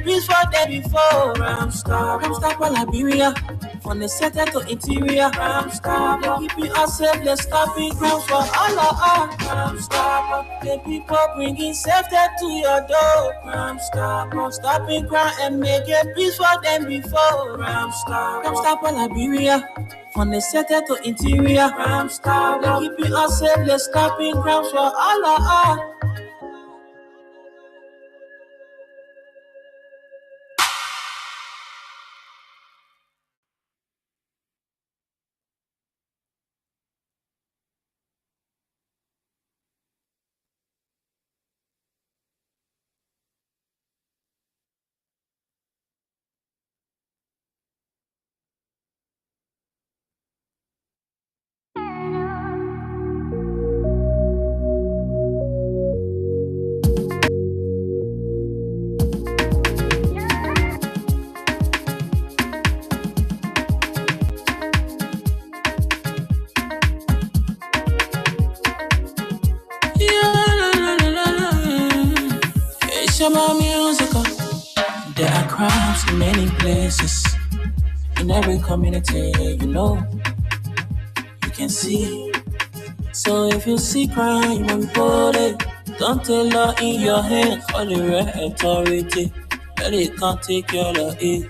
Please for there before Ramstar for Liberia. From the center to interior, Ramstar, they keeping us safe, let's stopping crimes for all of us. Ramstar, the people bringing safety to your door. Ramstar, stopping crime and making peace for them before. Ramstar for Liberia. From the center to interior, Ramstar, they keeping us safe, let's stopping crimes for all of us. It's about music. There are crimes in many places, in every community, you can see. So if you see crime, you report it. Don't take law in your hands, call the right authority. But they can't take care of it.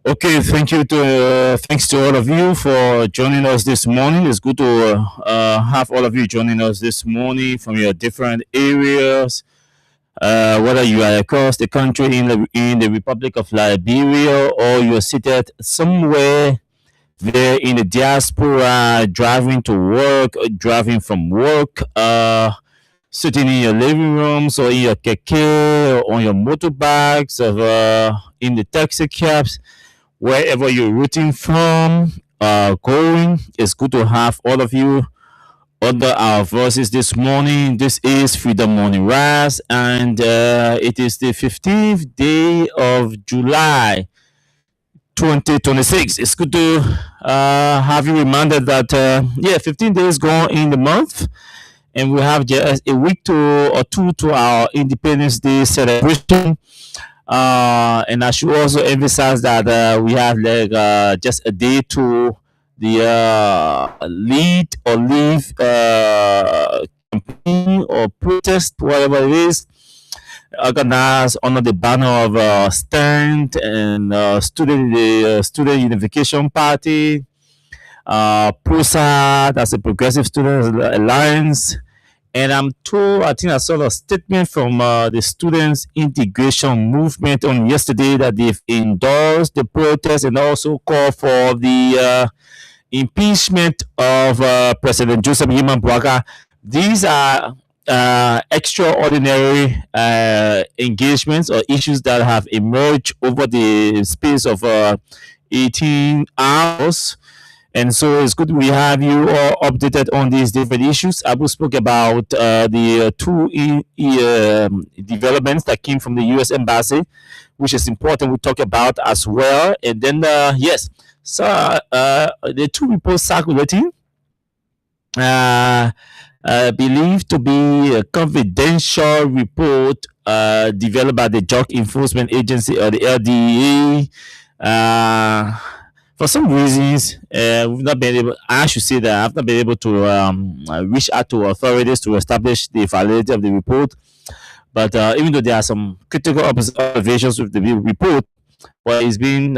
Okay, thanks to all of you for joining us this morning. It's good to have all of you joining us this morning from your different areas. Whether you are across the country in the Republic of Liberia or you are seated somewhere there in the diaspora, driving to work, or driving from work, sitting in your living rooms or in your keke or on your motorbikes or in the taxi cabs, wherever you're routing from, going. It's good to have all of you under our voices this morning. This is Freedom Morning Rise, and it is the 15th day of July 2026. It's good to have you reminded that, 15 days gone in the month, and we have just a week or two to our Independence Day celebration. And I should also emphasize that we have just a day to the lead or leave campaign or protest, whatever it is, organized under the banner of Stand and Student Unification Party, PROSA, that's a Progressive Students Alliance. And I'm told, I think I saw a statement from the Students Integration Movement on yesterday that they've endorsed the protest and also called for the impeachment of President Joseph Yima Bouaka. These are extraordinary engagements or issues that have emerged over the space of 18 hours. And so it's good we have you all updated on these different issues. Abu spoke about the two developments that came from the U.S. Embassy, which is important we talk about as well. And then, yes, so the two reports circulating, believed to be a confidential report developed by the Drug Enforcement Agency or the LDA. For some reasons, we've not been able. I should say that I've not been able to reach out to authorities to establish the validity of the report. But even though there are some critical observations with the report, well, it's been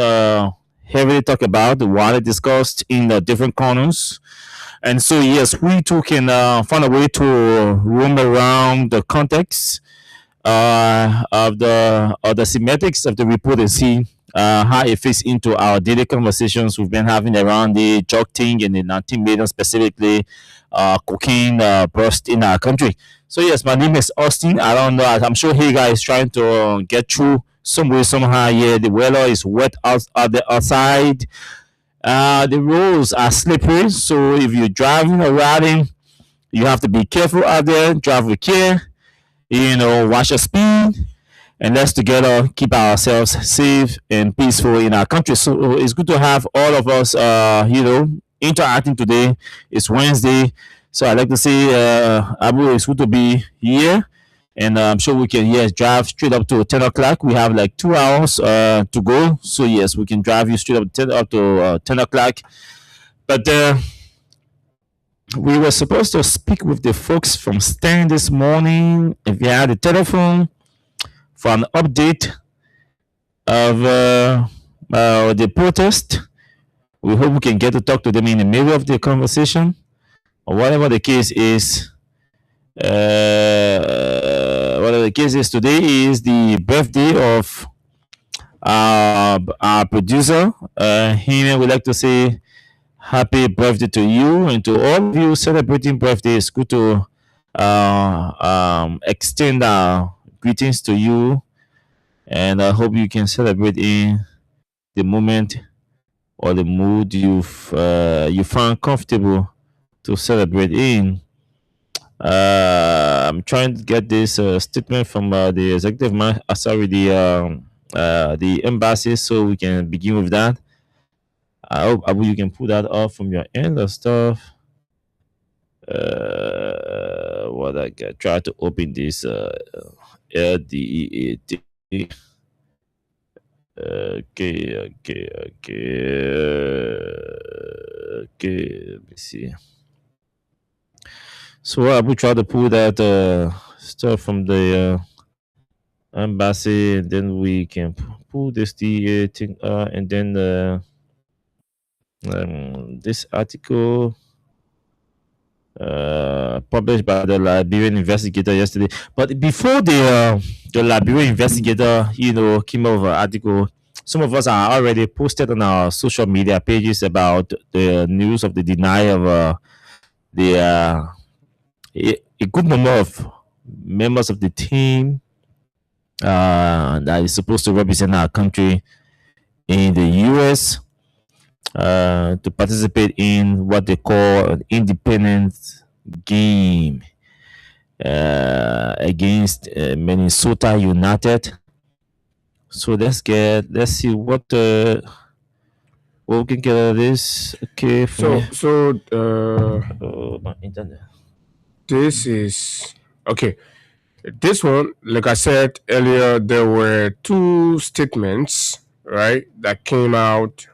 heavily talked about, widely discussed in the different corners. And so, yes, we too can find a way to roam around the context of the semantics of the report and see how it fits into our daily conversations we've been having around the drug thing and the 19 million specifically cocaine burst in our country. So yes, my name is Austin. I don't know. I'm sure Hagar is trying to get through some way, somehow. Yeah, the weather is wet out the outside. The roads are slippery, so if you're driving or riding, you have to be careful out there. Drive with care. Watch your speed, and let's together keep ourselves safe and peaceful in our country. So it's good to have all of us, interacting today. It's Wednesday, so I'd like to say, Abu, it's good to be here. And I'm sure we can, yes, drive straight up to 10 o'clock. We have like 2 hours to go. So, yes, we can drive you straight up to 10 o'clock. But we were supposed to speak with the folks from Stan this morning. If you had a telephone for an update of the protest, we hope we can get to talk to them in the middle of the conversation, or whatever the case is. Whatever the case is, today is the birthday of our producer. Him, we'd like to say happy birthday to you and to all of you celebrating birthday. It's good to extend our greetings to you, and I hope you can celebrate in the moment or the mood you find comfortable to celebrate in. I'm trying to get this statement from the executive man. Sorry, the embassy, so we can begin with that. I hope Abu, you can pull that off from your end of stuff. What I get, try to open this LDEAT. Okay. Let me see. So Abu try to pull that stuff from the embassy, and then we can pull this the thing, and then this article published by the Liberian investigator yesterday. But before the Liberian investigator, came over article, some of us are already posted on our social media pages about the news of the denial of a good number of members of the team that is supposed to represent our country in the U.S. To participate in what they call an independent game against Minnesota United. So let's see what we can get out of this. Okay. My internet. This is okay. This one, like I said earlier, there were two statements, right, that came out.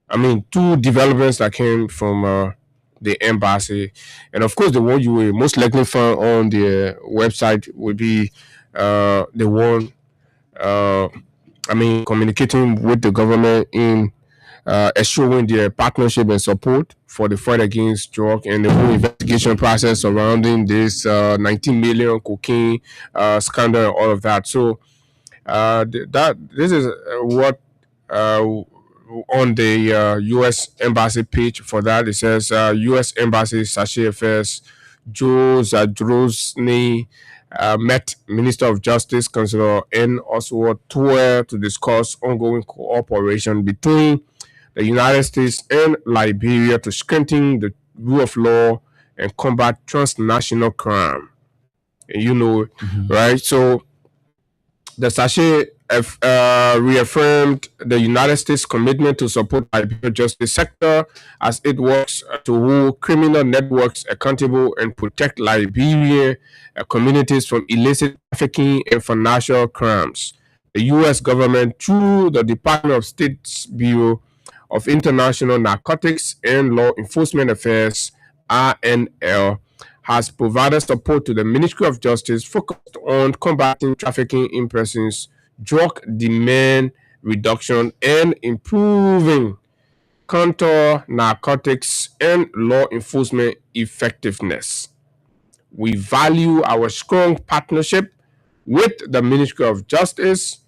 I mean, two developments that came from the embassy. And of course, the one you will most likely find on the website would be the one, communicating with the government in assuring their partnership and support for the fight against drug and the whole investigation process surrounding this 19 million cocaine scandal and all of that. So this is what on the U.S. Embassy page for that. It says U.S. Embassy Sachet Affairs Joe Zadrozny met Minister of Justice Councilor N. Oswald Tuer to discuss ongoing cooperation between the United States and Liberia to strengthen the rule of law and combat transnational crime. Right? So the Sachet reaffirmed the United States' commitment to support Liberian justice sector as it works to hold criminal networks accountable and protect Liberian communities from illicit trafficking and financial crimes. The U.S. government, through the Department of State's Bureau of International Narcotics and Law Enforcement Affairs, RNL, has provided support to the Ministry of Justice focused on combating trafficking in persons, drug demand reduction, and improving counter narcotics and law enforcement effectiveness. We value our strong partnership with the Ministry of Justice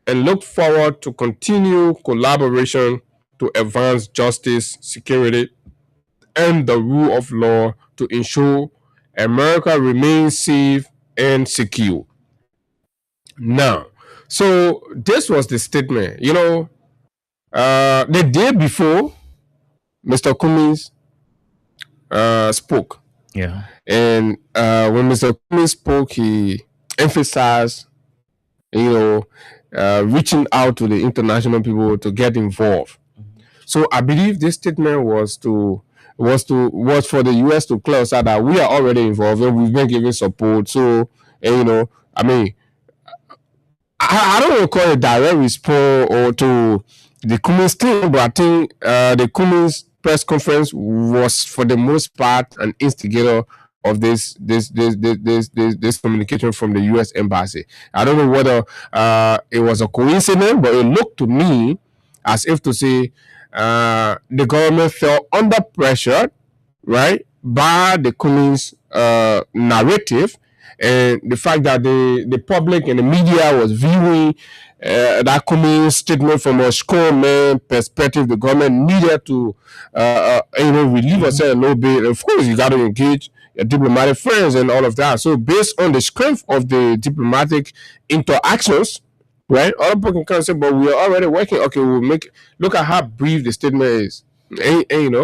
and look forward to continue collaboration to advance justice, security, and the rule of law to ensure America remains safe and secure. Now, so this was the statement. The day before, Mr. Cummings spoke. Yeah. And when Mr. Cummings spoke, he emphasized, reaching out to the international people to get involved. So I believe this statement was for the U.S. to clear us out that we are already involved and we've been giving support. So I mean, I don't want to call it direct response or to the Cummins thing, but I think the Cummins press conference was for the most part an instigator of this communication from the U.S. Embassy. I don't know whether it was a coincidence, but it looked to me as if to say the government felt under pressure, right, by the Cummins narrative, and the fact that the public and the media was viewing that Cummins statement from a strongman perspective. The government needed to relieve herself a little bit. Of course, you got to engage your diplomatic friends and all of that. So based on the strength of the diplomatic interactions, right, other people can come and say, but we are already working. Okay, look at how brief the statement is. And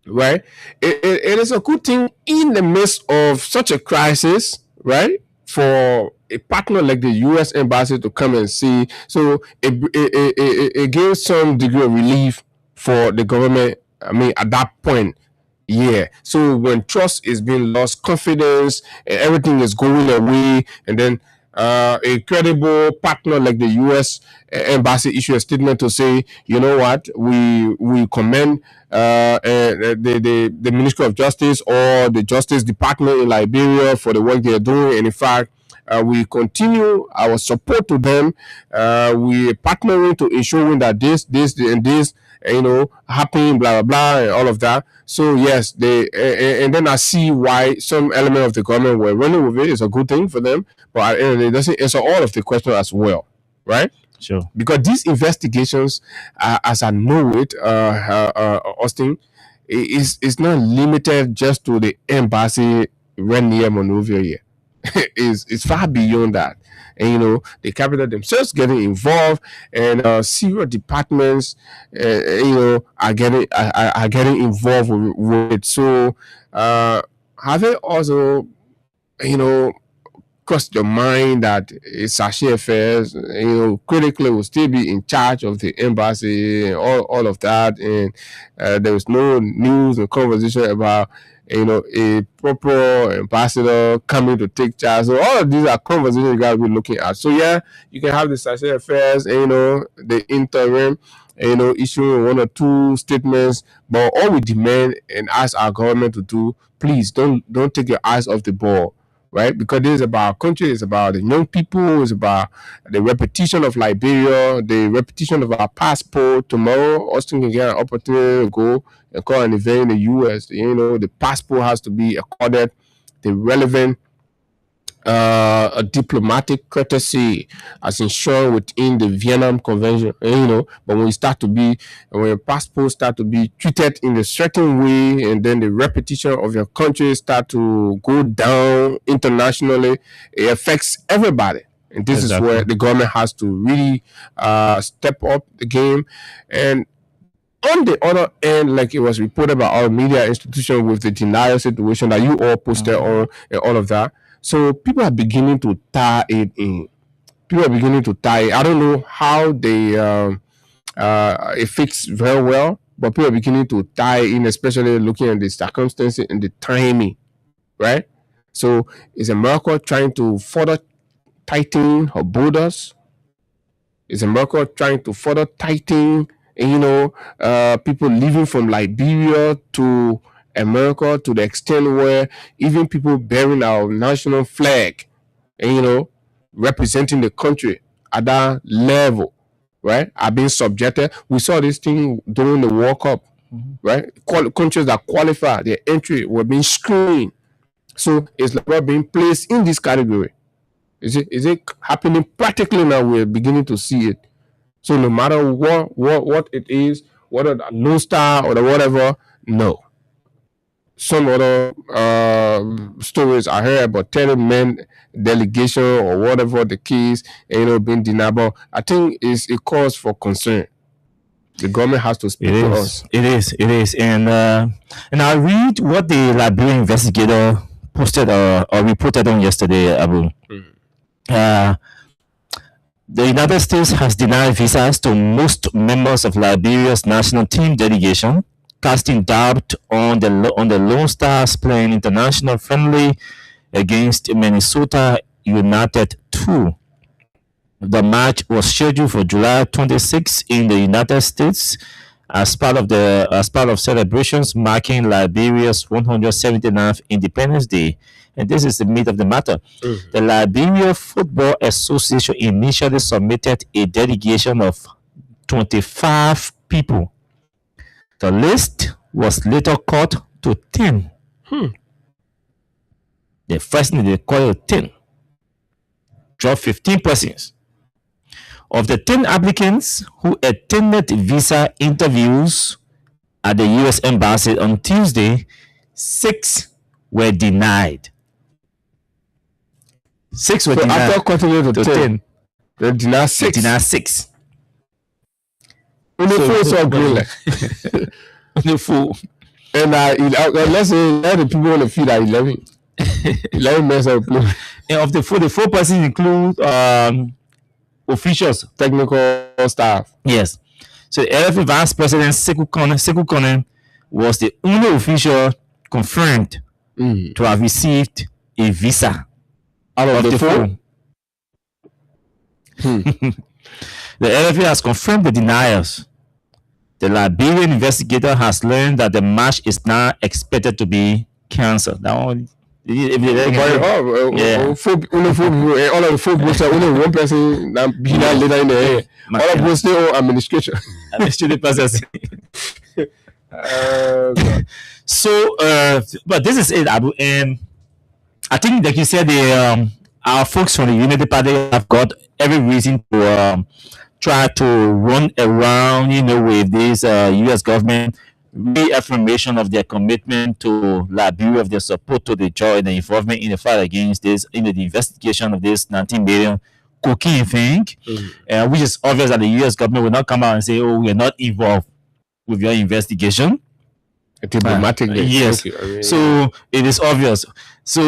right, it is a good thing in the midst of such a crisis, right, for a partner like the U.S. Embassy to come and see. So it gives some degree of relief for the government. I mean, at that point, yeah. So when trust is being lost, confidence, and everything is going away, and then a credible partner like the U.S. Embassy issue a statement to say, you know what, we commend the Ministry of Justice or the Justice Department in Liberia for the work they are doing, and in fact, we continue our support to them. We are partnering to ensuring that this, and this, happening, blah, blah, blah, and all of that. So, yes, and then I see why some element of the government were running with it. It's a good thing for them, but it doesn't answer all of the questions as well, right? Sure. Because these investigations, as I know it, Austin, is not limited just to the embassy right near Monrovia here. It's far beyond that. And the capital themselves getting involved, and several departments are getting involved with it. So have it also crossed your mind that Sachet Affairs critically will still be in charge of the embassy and all of that, and there was no news or conversation about a proper ambassador coming to take charge. So all of these are conversations you gotta be looking at. So yeah, you can have the Sachet Affairs, the interim, issuing one or two statements, but all we demand and ask our government to do, please don't take your eyes off the ball, right? Because this is about our country, it's about the young people, it's about the repetition of Liberia, the repetition of our passport. Tomorrow, Austin can get an opportunity to go and call an event in the U.S. The passport has to be accorded the relevant a diplomatic courtesy as ensured within the Vietnam Convention, but when your passports start to be treated in a certain way, and then the reputation of your country start to go down internationally, it affects everybody. And this is where the government has to really step up the game. And on the other end, like it was reported by our media institution with the denial situation that you all posted on and all of that. So people are beginning to tie it in. I don't know how they it fits very well, but people are beginning to tie in, especially looking at the circumstances and the timing, right? So is America trying to further tighten her borders? Is America trying to further tighten, people living from Liberia to America to the extent where even people bearing our national flag and representing the country at that level, right, are being subjected? We saw this thing during the World Cup, right? Countries that qualify their entry were being screened. So it's like being placed in this category. Is it happening practically now? We're beginning to see it. So no matter what it is, whether the Lone Star or the whatever, no. Some other stories I heard about 10 men delegation or whatever the case, being denied. But I think it's a cause for concern. The government has to speak to us. It is. And I read what the Liberian investigator posted or reported on yesterday, Abu. The United States has denied visas to most members of Liberia's national team delegation, casting doubt on the Lone Stars playing international friendly against Minnesota United 2. The match was scheduled for July 26 in the United States as part of celebrations marking Liberia's 179th Independence Day. And this is the meat of the matter. The Liberia Football Association initially submitted a delegation of 25 people. The list was later cut to 10. The first thing they called it 10. Dropped 15 persons. Of the 10 applicants who attended visa interviews at the U.S. Embassy on Tuesday, 6 were denied. 6 were So denied. after cutting it to 10, they denied They 6. denied 6. Only So- 4 saw green light. The fool. And let's say all the people on the field are 11. 11 men are playing. And of the 4 persons include officials. Technical staff. Yes. So the LFA Vice President Sekou Kone was the only official confirmed to have received a visa Out of the 4. The LFA has confirmed the denials. The Liberian investigator has learned that the match is now expected to be cancelled. Now, if they But, Yeah. only 4 people, all of the 4 people, only one person that be that later in the air. My- All of them stay on administration. administrative process. So, but this is it, Abu, and I think, like you said, our folks from the Unity Party have got every reason to try to run around, with this U.S. government reaffirmation of their commitment to Liberia, of their support to the joy and the involvement in the fight against this, the investigation of this 19 billion cocaine thing, which is obvious that the U.S. government will not come out and say, "Oh, we are not involved with your investigation." Diplomatically. Yes. Okay. So it is obvious. So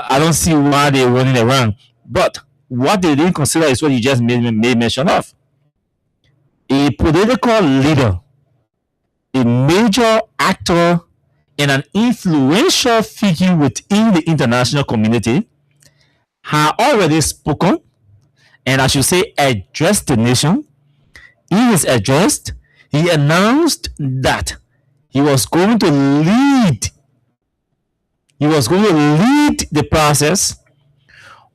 I don't see why they're running around. But what they didn't consider is what you just made mention of. A political leader, a major actor, and an influential figure within the international community had already spoken, and I should say addressed the nation. In his address, he announced that he was going to lead the process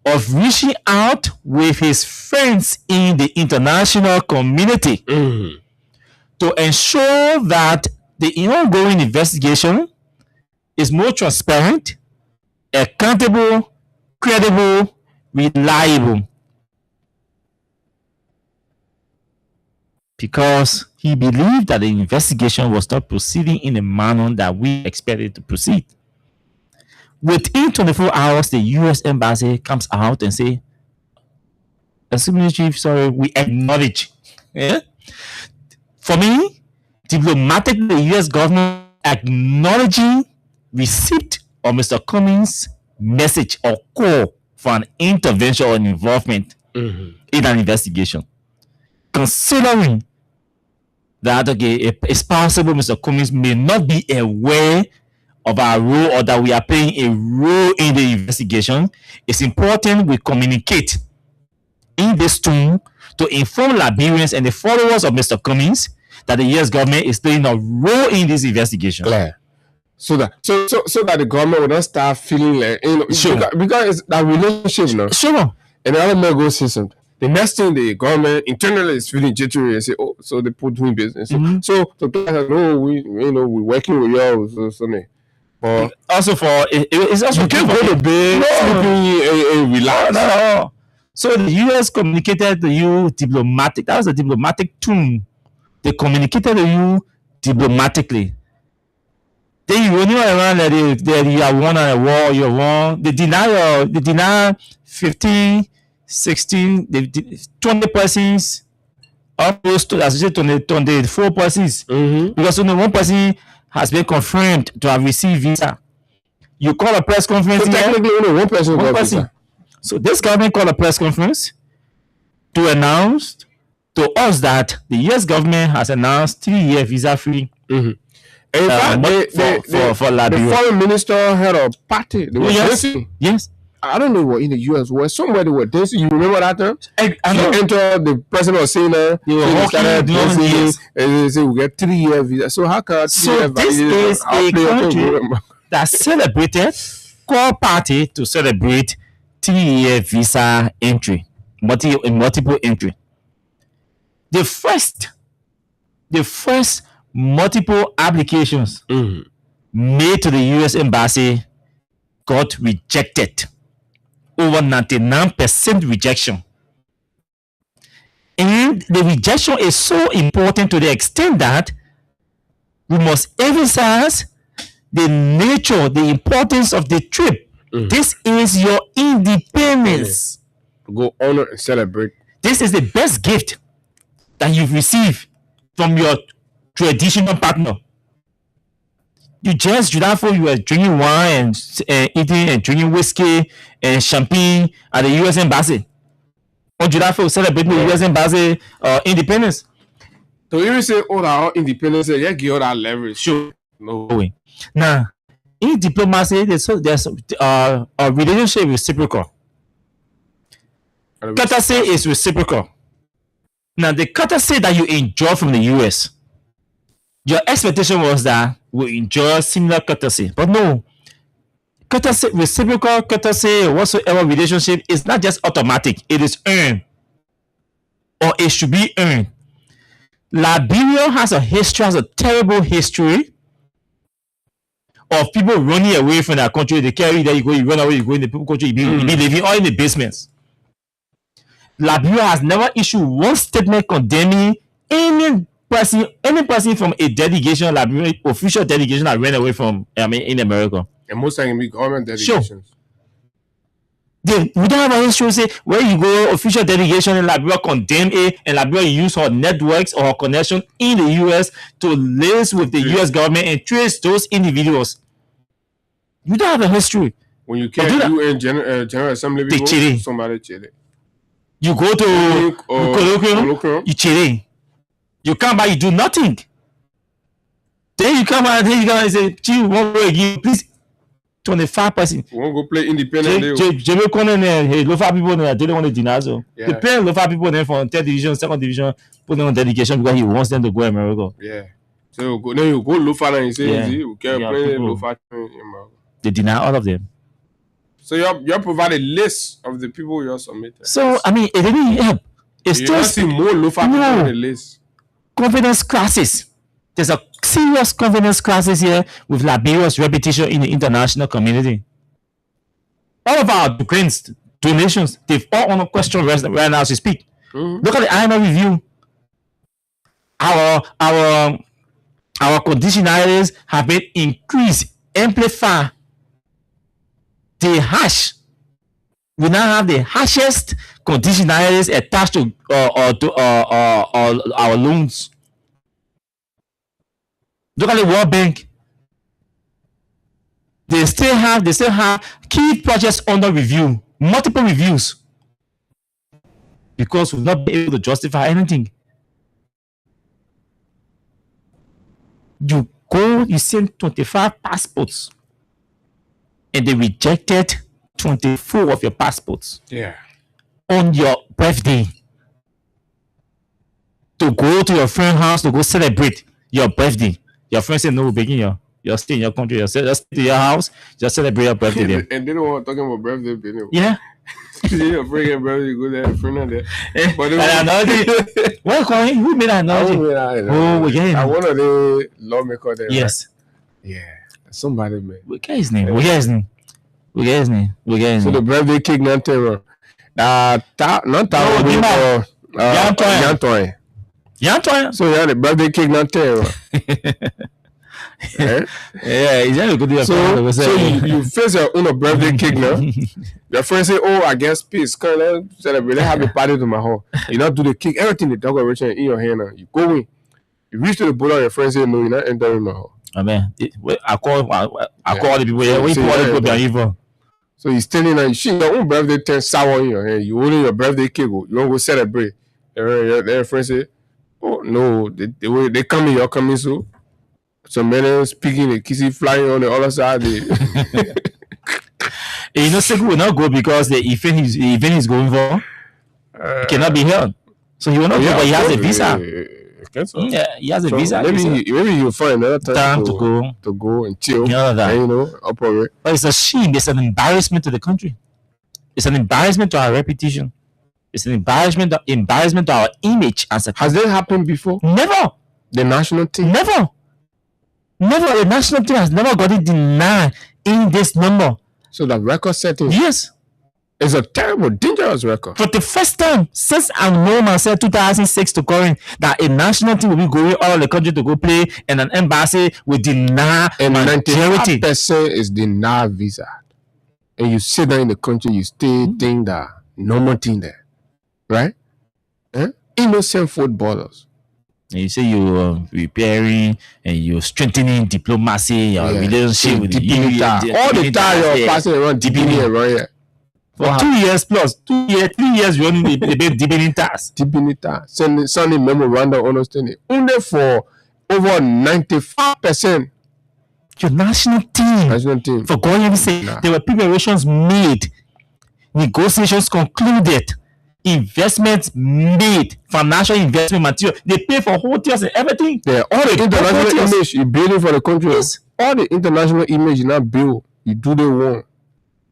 of reaching out with his friends in the international community to ensure that the ongoing investigation is more transparent, accountable, credible, reliable. Because he believed that the investigation was not proceeding in a manner that we expected to proceed. Within 24 hours, the U.S. Embassy comes out and say, "Excuse me, Chief, sorry, we acknowledge." Yeah? For me, diplomatically, the U.S. government acknowledging receipt of Mr. Cummings' message or call for an intervention or involvement in an investigation. Considering that, okay, it's possible Mr. Cummings may not be aware of our role or that we are playing a role in the investigation, it's important we communicate in this tone to inform Liberians and the followers of Mr. Cummings that the U.S. government is playing a role in this investigation. Clear. So that the government will not start feeling like, Sure. because it's that relationship now. Sure. And the other man goes say something. The next thing the government internally is feeling jittery and say, "Oh, so they put doing business." So the guys no, we're working with y'all, so something. But Also it's also you can't go to bed, sleeping and relax. No. So the U.S. communicated to you diplomatic. That was a diplomatic tune. They communicated to you diplomatically. Then you running around that you are won on a war, you're wrong. They deny 15, 16, 20 persons, almost to associate 24 persons. Because only one person has been confirmed to have received visa. You call a press conference So here. technically only one person One got person. visa. So this government called a press conference to announce to us that the U.S. government has announced 3-year visa-free. And in fact, For the Liberia. foreign minister had a party. They were Yes, dancing. yes. I don't know what in the US where somewhere they were dancing. You remember that time? I know. You enter the president was saying that They were so walking started down dancing, years. and they say we get 3 year visa. So how can So this is a country that celebrated call party to celebrate 3-year visa entry, multiple entry. The first multiple applications made to the US embassy got rejected. Over 99% rejection. And the rejection is so important to the extent that we must emphasize the nature, the importance of the trip. This is your independence. Go honor and celebrate. This is the best gift that you've received from your traditional partner. You just Judafo, you were drinking wine and eating and drinking whiskey and champagne at the US embassy. Or Judafo celebrating the US embassy independence. So even say all our independence, yeah, give all that leverage. Sure. No way. Now, in diplomacy, there's a relationship reciprocal. Courtesy is reciprocal. Now, the courtesy that you enjoy from the US, your expectation was that we enjoy similar courtesy, but no. Courtesy, reciprocal courtesy, whatsoever relationship is not just automatic; it is earned, or it should be earned. Liberia has a terrible history of people running away from their country. They carry there, you go, you run away, you go in the people country, you be living all in the basements. Liberia has never issued one statement condemning any person from a delegation, Liberian official delegation that ran away from in America. And most times be government delegations. Sure. We don't have a history say where you go, official delegation in Liberia condemn it, and Liberia use her networks or her connection in the US to liaise with the US government and trace those individuals. You don't have a history. When you can't do in General Assembly, people, somebody chile. You go to colloquium, you chile. You come back, you do nothing. Then you come out, then you come and say, "Chief, one way again, please." 25%. We won't go play independent. Jebe Konen, hey, local people, they don't want to deny so. They pay local people then from 3rd division, 2nd division, put them on dedication because he wants them to go to America. Yeah. So then you go local and you say, we can't play local in America. They deny all of them. So you provide a list of the people you submitted. So I mean, it didn't help. It's just see more local people on the list. Confidence crisis. There's a serious confidence crisis here with Liberia's reputation in the international community. All of our donations, they've all on a question right now as we speak. Look at the IMF review. Our conditionalities have been increased, amplified. The hash. We now have the harshest conditionalities attached to our loans. Look at the World Bank. They still have key projects under review, multiple reviews, because we've not been able to justify anything. You go, you send 25 passports, and they rejected 24 of your passports. Yeah. On your birthday, to go to your friend's house to go celebrate your birthday. Your friend said, no, begin you're staying in your country. Just stay to your house. Just celebrate your birthday there. And they don't want to talk about birthday. Yeah. You're bringing birthday, you go there, friend there. But analogy. What calling? Who made that analogy? Oh, again. I one of the lawmaker there. Yes. Right? Yeah. Somebody, man. We get his name. So the birthday cake, not terror. Yantoy. So yeah, the birthday cake not terror. Yeah, exactly. Good. So you face your own birthday cake now. Your friend say, "Oh, I guess peace. Come let's celebrate. Let's have a party to my home." You not do the cake, everything the dog original in your hand now. You go in. You reach to the border. Your friend say, "No, you're not entering my home." I mean, I call the people. Yeah, we call the people evil. So you're standing there. You see your own birthday turn sour in your hand. You holding your birthday cake. You want to go celebrate. Your friend say, "Oh no, they coming. You're coming so." Some men speaking, the kissy flying on the other side. You know, Sekou will not go because the event he's going for cannot be held. So he will not go, but he has a visa. So. Yeah, he has a so visa. Maybe he'll find another time to go and chill. And, operate. But it's a shame. It's an embarrassment to the country. It's an embarrassment to our reputation. It's an embarrassment to our image as a. Has that happened before? Never. The national team? Never. The national team has never got it denied in this number. So the record setting. Yes. It's a terrible, dangerous record. For the first time since I know myself, 2006 to current, that a national team will be going all over the country to go play, and an embassy will deny and majority. 95% is denied visa. And you sit there in the country, you stay, think that normal thing there, right? Innocent footballers. And you say you're repairing and you're strengthening diplomacy, your relationship with the EU. All the time you're passing around DBN around here. For 2 years plus, 2 years, 3 years running the DBN task. DBN task. Sending memorandum understanding. Only for over 95%. Your national team. For going and say there were preparations made, negotiations concluded, investments made, financial investment material. They pay for hotels and everything. Yeah, all the international image you building for the country. Yes. All the international image you not build, you do the one.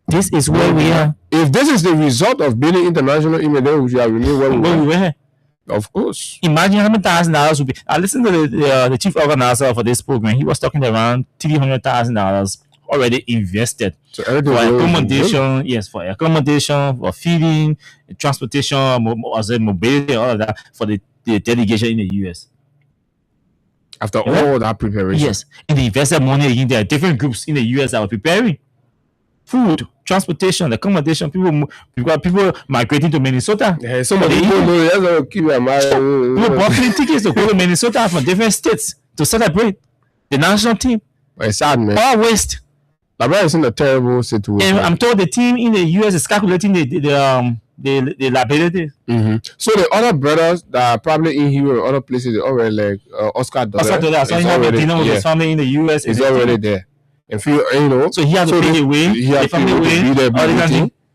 This is where we are. If this is the result of building international image, then we should remain where we were. Of course. Imagine how many $1,000 would be. I listened to the chief organizer for this program. He was talking around $300,000 already invested for accommodation. Yes, for accommodation, for feeding, transportation, mobility, all of that for the delegation in the US. After all that preparation. Yes, and they invested money in there. Different groups in the US that were preparing. Food, transportation, accommodation, people migrating to Minnesota. Yeah, some of the people know people bought tickets to go to Minnesota from different states to celebrate the national team. It's sad, man. All waste. LeBron is in a terrible situation. And I'm told the team in the US is calculating the liability. Mm-hmm. So the other brothers that are probably in here or other places, they already like Oscar Dollar. So he had a dinner with his family in the US. It's already there. If you know, so he has to pay away. He has to be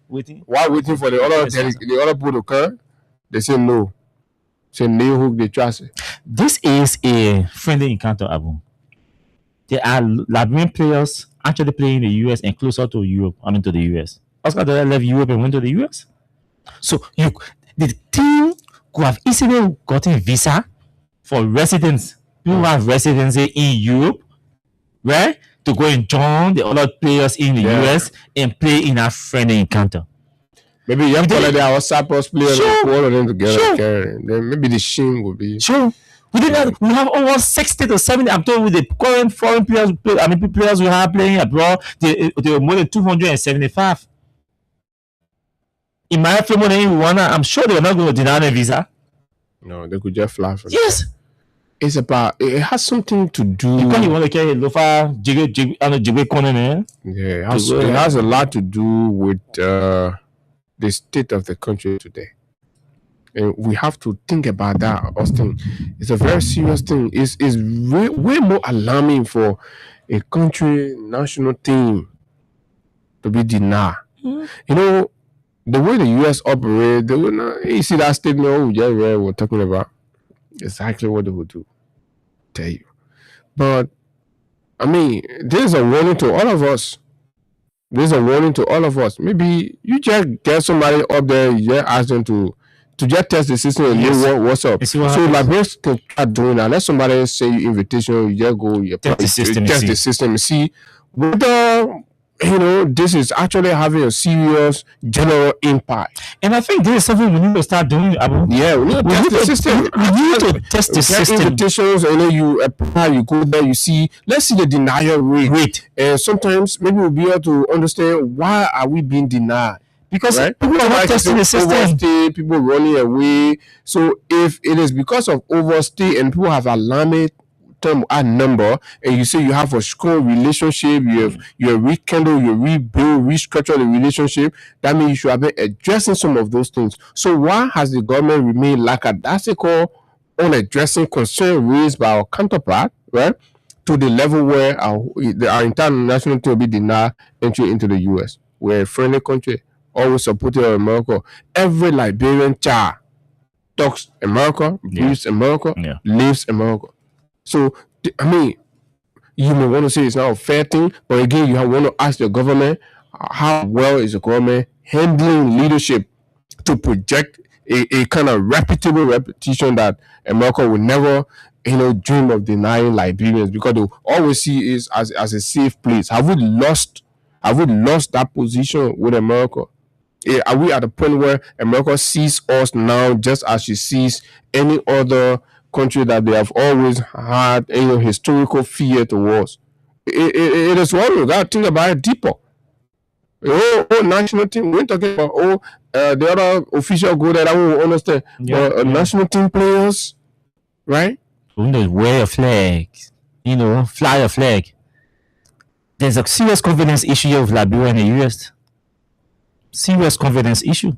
waiting. While waiting for the other people to come, they say no. Say no hook the trust. This is a friendly encounter, Abu. There are Liberian players actually playing in the US and closer to Europe. To the US. Oscar Dollar left Europe and went to the US. So the team could have easily gotten visa for residents who have residency in Europe, right? To go and join the other players in the US and play in a friendly encounter. Maybe you have to let our Cyprus players all of them together. Then maybe the shame will be. Sure. We have over 60 to 70. I'm told with the current foreign players, players we have playing abroad, they were more than 275. In my family in Rwanda, I'm sure they were not going to deny a visa. No, they could just fly for yes. It's about, it has something to do. Because you want to carry Lofa, Jigwe Konen, yeah, it has a lot to do with the state of the country today. And we have to think about that, Austin. It's a very serious thing. It's way more alarming for a country national team to be denied. Mm-hmm. You know, the way the US operate, they will not, you see that statement we're talking about? Exactly what they would do. Tell you. But, this is a warning to all of us. Maybe you just get somebody up there, you just ask them to just test the system and know what's up. So Liberians can start doing that. Let somebody say you invitation, you just go, you test the system and see whether this is actually having a serious general impact. And I think this is something we need to start doing, Abu. Yeah, we need to test the system. We need to test the system. Invitations, you apply, you go there, you see. Let's see the denial rate. And sometimes maybe we'll be able to understand why are we being denied. Because people are not testing the system. Overstay, people running away. So if it is because of overstay and people have alarming term and number, and you say you have a strong relationship, you rekindle, you rebuild, restructure the relationship, that means you should have been addressing some of those things. So why has the government remained lackadaisical on addressing concern raised by our counterpart, right, to the level where our international team will be denied entry into the US? we're a friendly country, always supportive of America. Every Liberian child talks America, breathes America, lives America. So, I mean, you may want to say it's not a fair thing, but again, you want to ask the government, how well is the government handling leadership to project a kind of reputable reputation that America will never, dream of denying Liberians, because they always see it as a safe place. Have we lost that position with America? Are we at the point where America sees us now just as she sees any other country that they have always had historical fear towards? It is one we got to think about it deeper. National team, we're talking about the other official go that I will understand. But national team players, right? Wear a flag, fly a flag. There's a serious confidence issue of Liberia and the US. Serious confidence issue.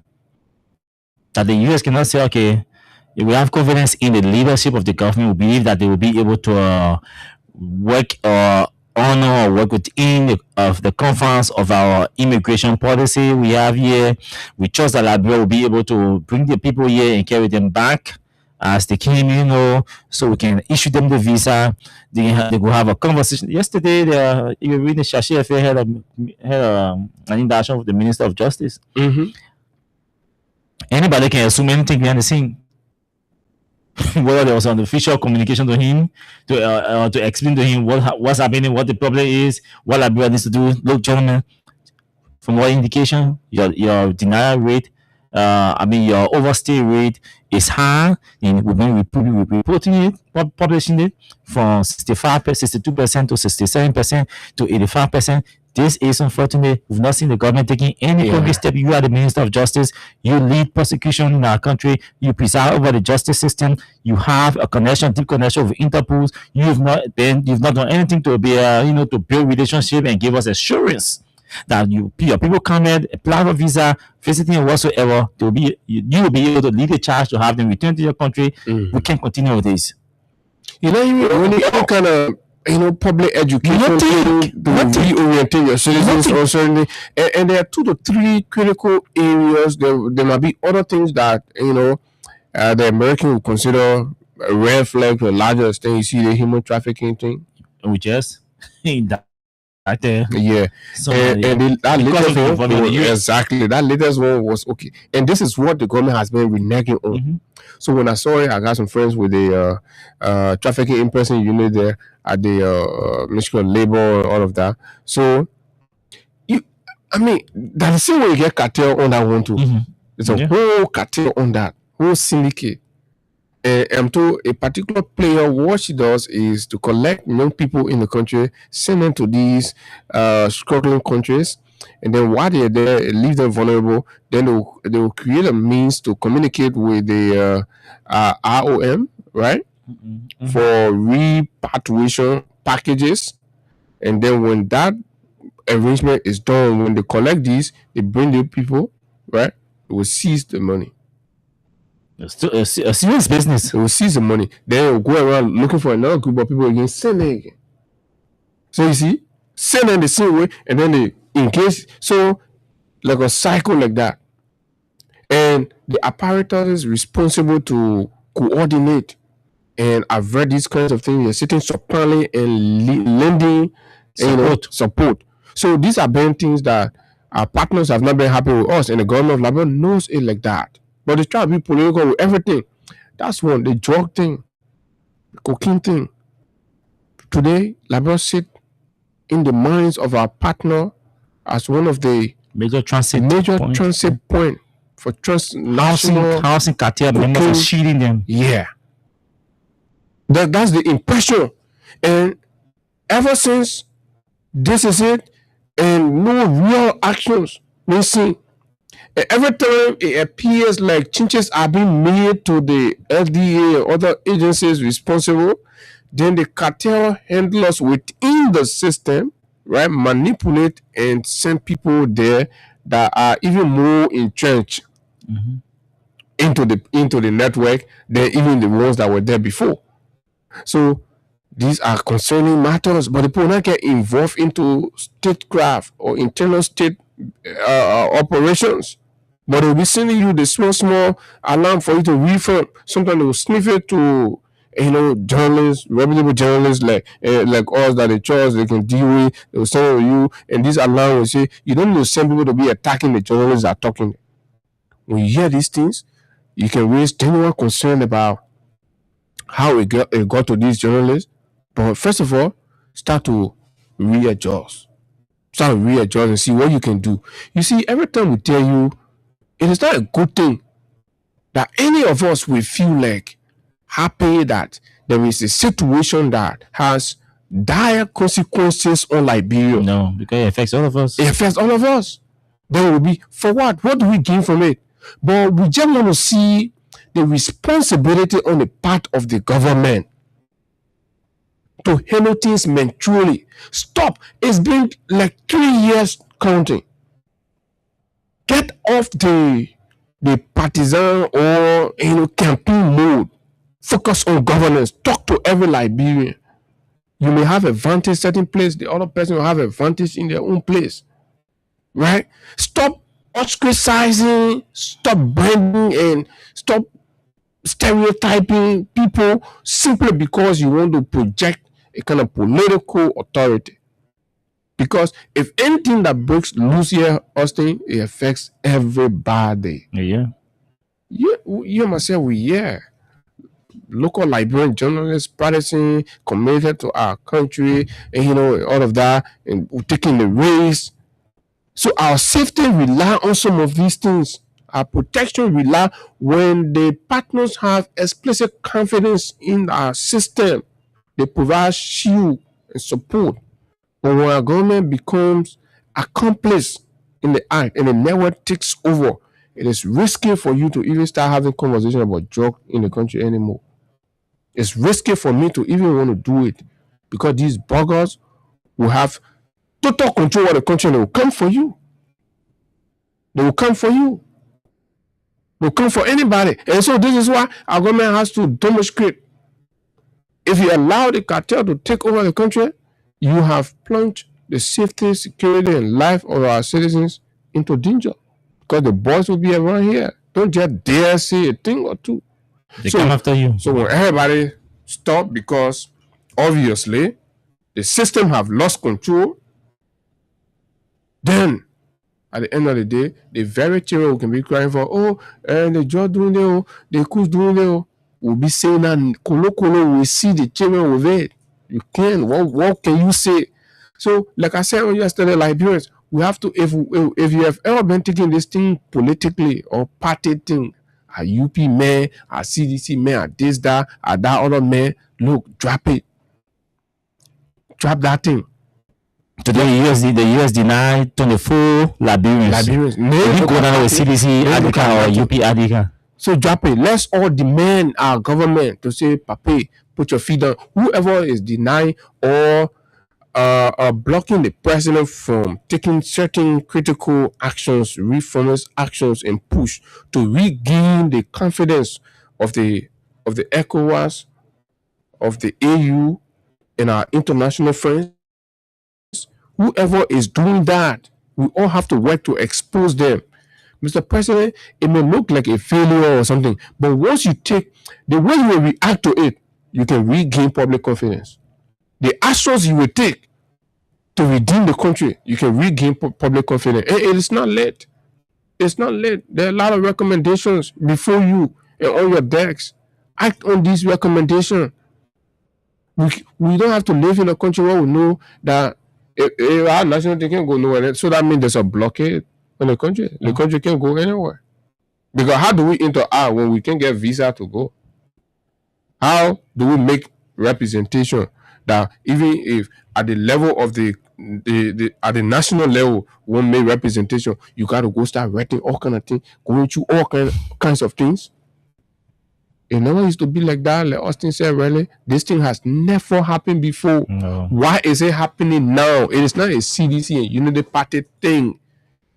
That the US cannot say, okay, if we have confidence in the leadership of the government, we believe that they will be able to work honor or work within the confines of our immigration policy we have here. We trust that Liberia will be able to bring the people here and carry them back as they came, so we can issue them the visa. They will have a conversation. Yesterday, you read the Shashi affair had an induction with the Minister of Justice. Anybody can assume anything behind the scene. Whether there was an official communication to him to explain to him what's happening, what the problem is, what Liberia needs to do. Look, gentlemen, from what indication, your denial rate, your overstay rate is high. And we've been reporting it, publishing it from 62% to 67% to 85%. This is unfortunate. We've not seen the government taking any concrete step. You are the Minister of Justice. You lead prosecution in our country. You preside over the justice system. You have a deep connection with Interpol. You've not done anything to be, to build relationship and give us assurance that your people come in, apply for visa, visiting or whatsoever. You will be able to lead the charge to have them return to your country. We can't continue with this. Any kind of public education to reorientate your citizens concerning, and there are 2 to 3 critical areas. There might be other things that the American will consider a red flag to a larger extent. You see the human trafficking thing, which is that there. That latest one exactly. That latest one was okay, and this is what the government has been reneging on. So when I saw it, I got some friends with the trafficking in-person unit there at the Ministry of Labor and all of that. So that's the same way you get cartel on that one too. There's a whole cartel on that, whole syndicate. And to a particular player, what she does is to collect young people in the country, send them to these struggling countries, and then while they're there, leave them vulnerable. Then they will create a means to communicate with the ROM, right, for repatriation packages. And then when that arrangement is done, when they collect these, they bring the people, right, they will seize the money. A serious business. They will seize the money. Then they will go around looking for another group of people again, send them again. So you see, send them the same way, and then they engage. So like a cycle like that. And the apparatus is responsible to coordinate. And I've read these kinds of things. They're sitting suppliantly and lending support. So these are bad things that our partners have not been happy with us, and the government of Liberia knows it like that. But they try to be political with everything. That's one. The drug thing, the cocaine thing. Today, Liberia sit in the minds of our partner as one of the major transit point for housing cartel members are shooting them. Yeah. That's the impression. And ever since this is it, and no real actions been seen. Every time it appears like changes are being made to the FDA and other agencies responsible, then the cartel handlers within the system, right, manipulate and send people there that are even more entrenched into the network than even the ones that were there before. So these are concerning matters, but the people not get involved into statecraft or internal state operations, but they'll be sending you the small alarm for you to refund. Sometimes they will sniff it to journalists, reputable journalists like us that they trust, they can deal with. They will send it to you, and this alarm will say you don't need to send people to be attacking the journalists that are talking. When you hear these things, you can raise genuine concern about how it got to these journalists. But first of all, start to readjust. Start to readjust and see what you can do. You see, every time we tell you, it is not a good thing that any of us will feel like happy that there is a situation that has dire consequences on Liberia. No, because it affects all of us. It affects all of us. There will be, for what? What do we gain from it? But we just want to see the responsibility on the part of the government to handle things maturely. Stop. It's been like 3 years counting. Get off the partisan or campaign mode. Focus on governance. Talk to every Liberian. You may have advantage certain place, the other person will have advantage in their own place. Right? Stop ostracizing, stop branding, and stop stereotyping people simply because you want to project a kind of political authority. Because if anything that breaks loose here, Austin, it affects everybody. Yeah. You myself, local Liberian journalists practicing, committed to our country, and all of that, and we're taking the race. So our safety rely on some of these things. Our protection rely when the partners have explicit confidence in our system. They provide shield and support. But when our government becomes accomplice in the act and the network takes over, it is risky for you to even start having conversation about drug in the country anymore. It's risky for me to even want to do it because these buggers will have total control of the country and they will come for you. They will come for you. They will come for anybody. And so this is why our government has to demonstrate. If you allow the cartel to take over the country, you have plunged the safety, security, and life of our citizens into danger. Because the boys will be around here. Don't just dare say a thing or two. They come after you. So when everybody stop, because obviously the system have lost control, then at the end of the day, the very children who can be crying for, and the judge doing there, the coach doing there, will be saying that Kolo will see the children with it. You can. What can you say? So, like I said yesterday, Liberians, we have to, if you have ever been taking this thing politically or party thing, a UP man, a CDC man, a this, that, a that other man, look, drop it. Drop that thing. Today, the US denied 24 Liberians. You go down with CDC, Adika, or UP Adika. So drop it. Let's all demand our government to say, Papi, put your feet down. Whoever is denying or blocking the president from taking certain critical actions, reformist actions, and push to regain the confidence of the ECOWAS, of the AU, and our international friends. Whoever is doing that, we all have to work to expose them. Mr. President, it may look like a failure or something, but once you take the way you will react to it, you can regain public confidence. The actions you will take to redeem the country, you can regain public confidence. And it is not late. It's not late. There are a lot of recommendations before you and on your decks. Act on these recommendations. We don't have to live in a country where we know that if our national thing can go nowhere. So that means there's a blockade in the country. The country can't go anywhere. Because how do we interact when we can't get visa to go? How do we make representation that even if at the level of the at the national level we won't make representation, you got to go start writing all kind of things, going through all kinds of things? It never used to be like that. Like Austin said, really, this thing has never happened before. No. Why is it happening now? It is not a CDC and Unity Party thing.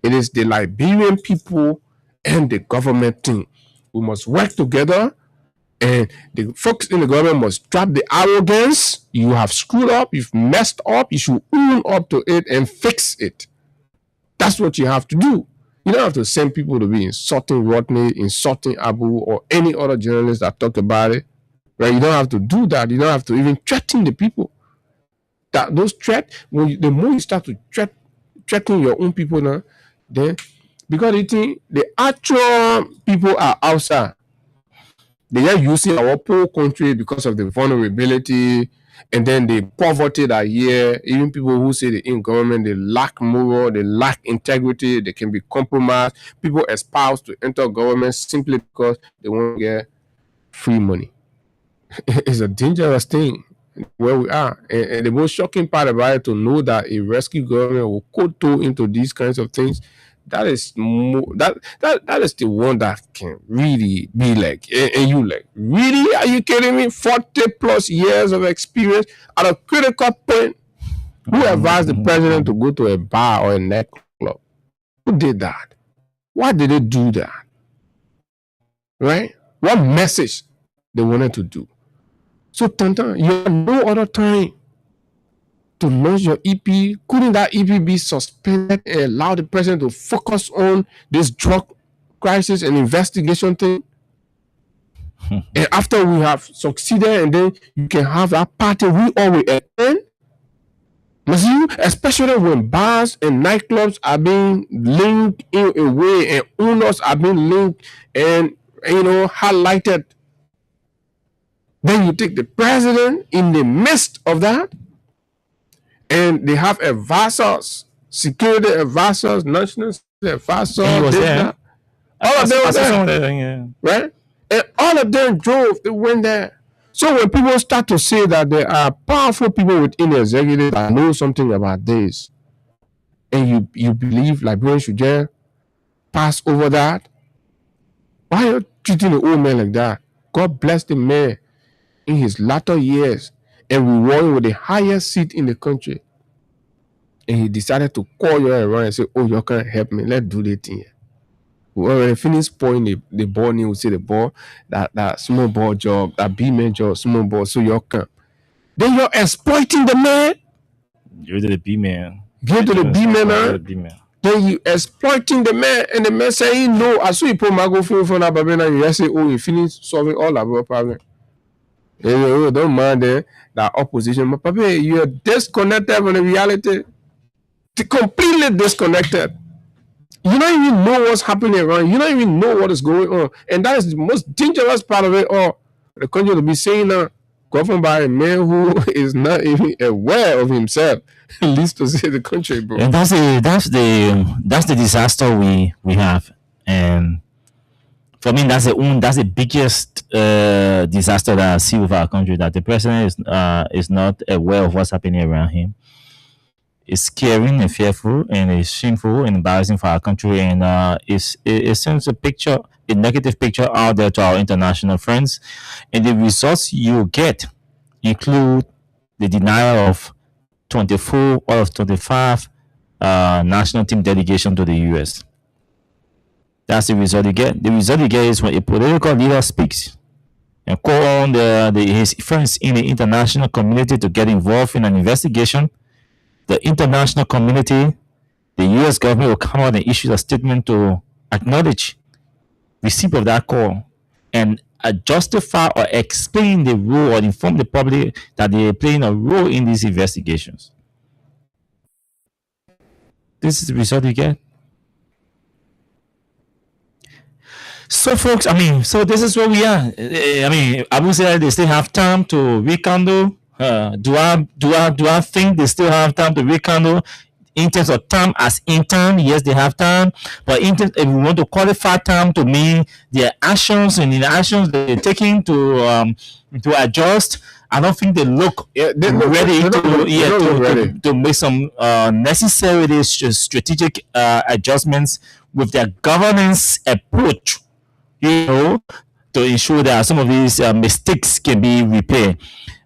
It is the Liberian people and the government thing. We must work together, and the folks in the government must drop the arrogance. You have screwed up, you've messed up, you should own up to it and fix it. That's That's what you have to do. You don't have to send people to be insulting Rodney, insulting Abu, or any other journalist that talked about it. Right? You don't have to do that. You don't have to even threaten the people. That those threats, the more you start to threaten your own people now, then because you think the actual people are outside, they are using our poor country because of the vulnerability and then the poverty that here. Even people who say they're in government, they lack moral, they lack integrity, they can be compromised. People espouse to enter government simply because they want to get free money. It's a dangerous thing where we are. And the most shocking part about it to know that a rescue government will kowtow into these kinds of things. That is that is the one that can really be like, and you like, really? Are you kidding me? 40 plus years of experience at a critical point. Who advised the president to go to a bar or a nightclub? Who did that? Why did they do that? Right? What message they wanted to do? So, Tantan, you have no other time to launch your EP. Couldn't that EP be suspended and allow the president to focus on this drug crisis and investigation thing? And after we have succeeded, and then you can have that party we always attend. Especially when bars and nightclubs are being linked in a way, and owners are being linked and highlighted. Then you take the president in the midst of that, and they have advisors, security advisors, national advisors. He was there. All of them were there, right? And all of them drove. They went there. So when people start to say that there are powerful people within the executive that know something about this, and you believe Liberians should just pass over that, why are you treating the old man like that? God bless the man in his latter years and reward him with the highest seat in the country. And he decided to call you around and say, oh, you can't help me. Let's do the thing. When they finish spoiling the ball, you will say the ball, that small ball job, that B-man job, small ball, so you can. Then you're exploiting the man. You're the B-man. Give to the B-man. Then you exploiting the man, and the man saying no. As soon as you put Mago phone for that, and you just say, oh, you finish solving all our problems. You don't mind that opposition. But Papa, you're disconnected from the reality. Completely disconnected. You don't even know what's happening around. You don't even know what is going on. And that is the most dangerous part of it all. The country to be saying that governed by a man who is not even aware of himself, least to say the country, bro. And that's the disaster we have. And for me, that's the biggest disaster that I see with our country, that the president is not aware of what's happening around him. It's scary and fearful, and it's shameful and embarrassing for our country, and it sends a negative picture out there to our international friends. And the results you get include the denial of 24 out of 25 national team delegation to the US. That's the result you get. The result you get is when a political leader speaks and call on his friends in the international community to get involved in an investigation. The international community, the US government will come out and issue a statement to acknowledge receipt of that call and justify or explain the role or inform the public that they are playing a role in these investigations. This is the result you get. So, folks, so this is where we are. Abu said they still have time to rekindle. Do I think they still have time to rekindle in terms of time as intern? Yes, they have time, but in terms, if we want to qualify time to mean their actions and the actions they're taking to adjust, I don't think they look ready to make some necessary strategic adjustments with their governance approach, to ensure that some of these mistakes can be repaired.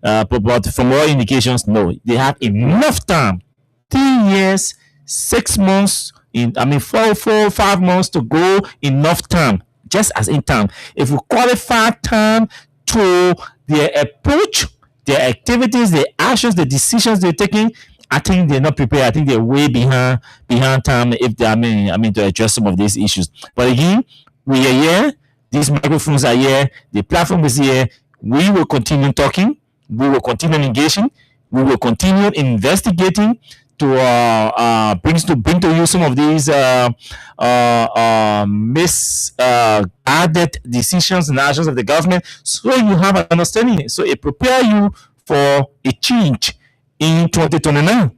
But from all indications, no, they have enough time. 3 years, 6 months, 5 months to go, enough time, just as in time. If we qualify time to their approach, their activities, their actions, the decisions they're taking, I think they're not prepared. I think they're way behind time if they to address some of these issues. But again, we are here. These microphones are here. The platform is here. We will continue talking. We will continue engaging. We will continue investigating to bring to you some of these misguided decisions and actions of the government, so you have an understanding. So it prepare you for a change in 2029.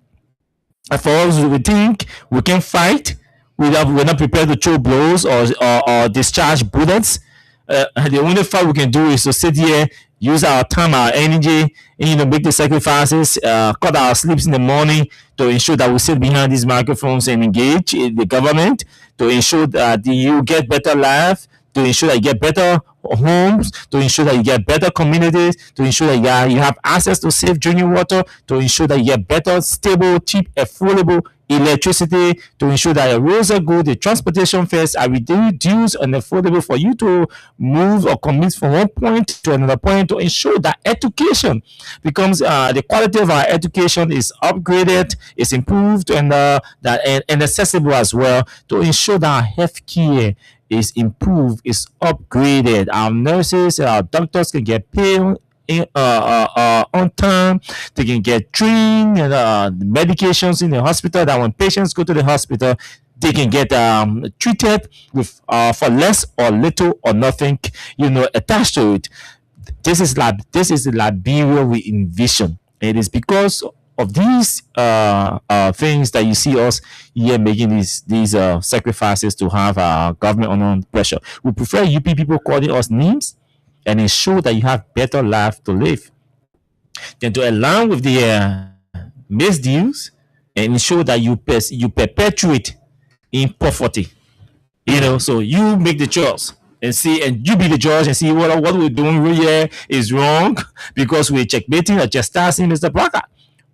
And for us, we think we can fight. We're not prepared to throw blows or discharge bullets. The only fight we can do is to sit here, use our time, our energy, and make the sacrifices, cut our sleeps in the morning to ensure that we sit behind these microphones and engage in the government to ensure that you get better life, to ensure that you get better homes, to ensure that you get better communities, to ensure that you have access to safe drinking water, to ensure that you get better, stable, cheap, affordable electricity, to ensure that your roads are good, the transportation fares are reduced and affordable for you to move or commute from one point to another point, to ensure that education becomes the quality of our education is upgraded, is improved, and accessible as well, to ensure that our health care is improved, is upgraded. Our nurses, our doctors can get paid on time. They can get trained and medications in the hospital. That when patients go to the hospital, they can get treated with for less or little or nothing, attached to it. This is the Liberia we envision. It is because of these things that you see us here making these sacrifices to have government under pressure. We prefer UP people calling us names and ensure that you have better life to live than to align with the misdeals and ensure that you perpetuate in poverty. So you make the choice and you be the judge and see what we're doing here is wrong because we're checkmating or chastising Mr. Brocker.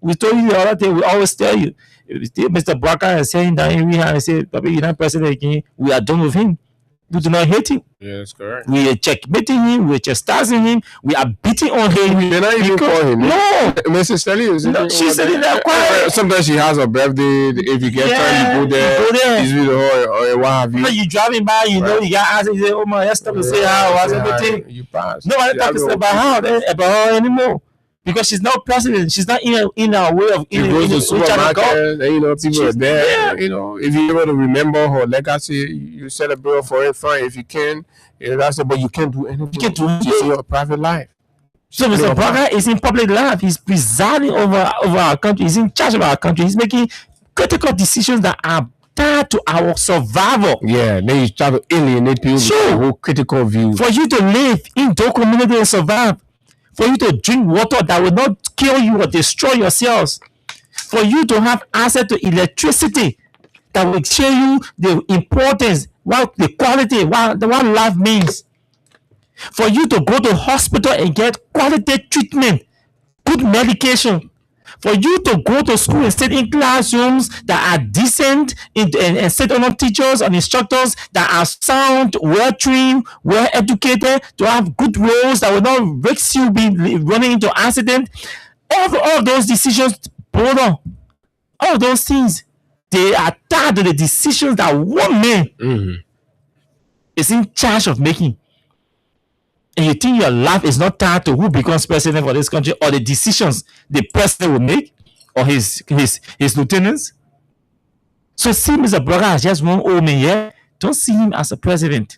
We told you the other day, we always tell you, if Mr. Brocker is saying that we have and say, Papa, you're not president again, we are done with him. We do not hate him. Yeah, that's correct. We are checkmating him, we're chastising him, we are beating on him. They're not even call him. No. Mrs. Stelly is she's sitting there quiet. Sometimes she has a birthday. If you get time, you go there. You with her or what have you. You driving by, you got asked, you say, oh my, let's stop to say how, how's everything? You pass. Nobody talks about her anymore. Because she's not president, she's not in our way of in goes to supermarket, and people are there. Yeah. If you're able to remember her legacy, you celebrate for it, fine. If you can, that's it. But you can't do anything. You can't do your private life. So Mr. Brocker is in public life. He's presiding over our country. He's in charge of our country. He's making critical decisions that are tied to our survival. Yeah, then you try to alienate people with a whole critical view. For you to live in the community and survive. For you to drink water that will not kill you or destroy your cells. For you to have access to electricity that will show you the importance, what the quality, what life means. For you to go to hospital and get quality treatment, good medication. For you to go to school and sit in classrooms that are decent and sit under teachers and instructors that are sound, well trained, well educated, to have good roads that will not risk you being running into accident. All of those decisions, brother, all those things, they are tied to the decisions that one man is in charge of making. And you think your life is not tied to who becomes president for this country or the decisions the president will make or his lieutenants? So see Mr. Brocker as just one old man here. Don't see him as a president.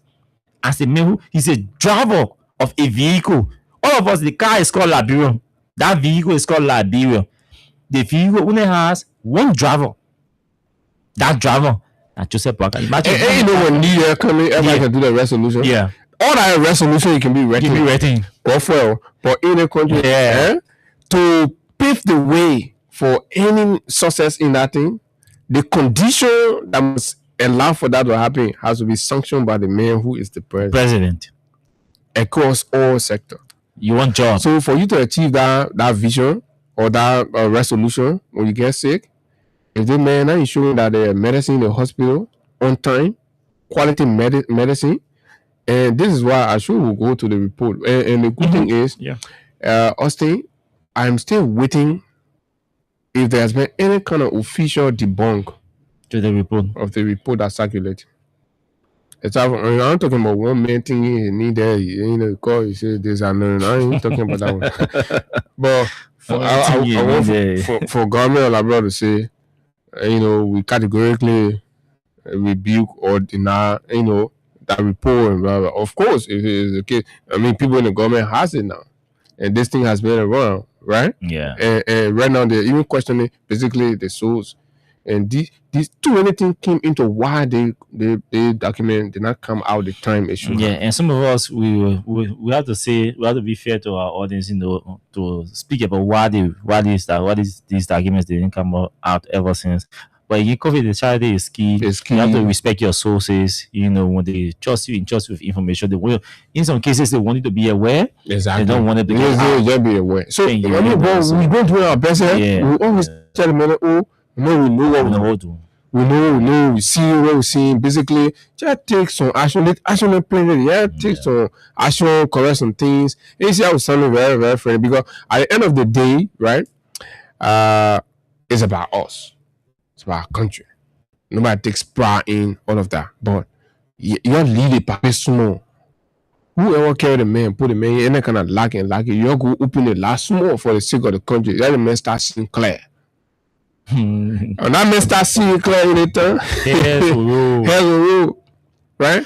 As a man he's a driver of a vehicle. All of us, the car is called Liberia. That vehicle is called Liberia. The vehicle only has one driver. That driver, Joseph Brocker. Imagine. And when New Year coming, everybody can do the resolution. Yeah. All that resolution you can be writing. But in a country, to pave the way for any success in that thing, the condition that must allow for that to happen has to be sanctioned by the man who is the president. Across all sectors. You want jobs. So for you to achieve that vision or that resolution when you get sick, if the man is showing that the medicine in the hospital on time, quality medicine. And this is why I should will go to the report. And the good thing is, Austin, I'm still waiting if there has been any kind of official debunk to the report that circulated. It's I'm not talking about one man thing you need there. You know, call you say this and no. I ain't talking about that one. But I want for government or abroad to say, you know, we categorically rebuke or deny, you know, that report and blah, blah. Of course, if it is the case, I mean, people in the government has it now, and this thing has been around, right? Yeah. And right now they're even questioning basically the source. And these too many things came into why they document did not come out the time it should. Yeah, and some of us we have to say, we have to be fair to our audience, you know, to speak about why these documents didn't come out ever since. But in confidentiality is key. It's key. You have to respect your sources. You know, when they trust you, entrust you with information, they will. In some cases, they want you to be aware. Exactly. They don't want it to just be aware. So we go through our best. Yeah. We always tell them, oh, no, we know what we know. We know, we see what we see. Basically, just take some action. Let action plan. Yeah, take some action, correct some things. And you see how we sound very, very friendly. Because at the end of the day, right, it's about us. It's about our country. Nobody takes pride in all of that. But you lead it by small. Whoever carry the man, put the man in any kind of lacking. You go open the last small for the sake of the country. Let the man start seeing clear. And that man start seeing clear in it. Here's a rule. Right?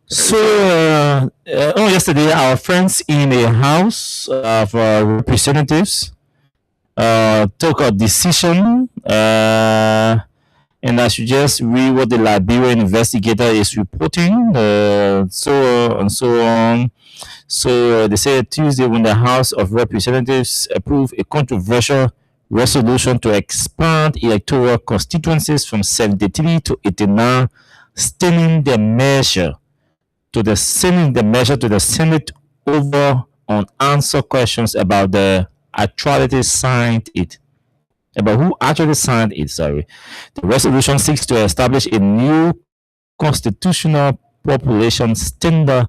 So, yesterday, our friends in a House of Representatives took a decision, and I should just read what the Liberian investigator is reporting, so on. So they said Tuesday when the House of Representatives approved a controversial resolution to expand electoral constituencies from 73 to 89, sending the measure to the Senate over unanswered questions about who actually signed it. The resolution seeks to establish a new constitutional population standard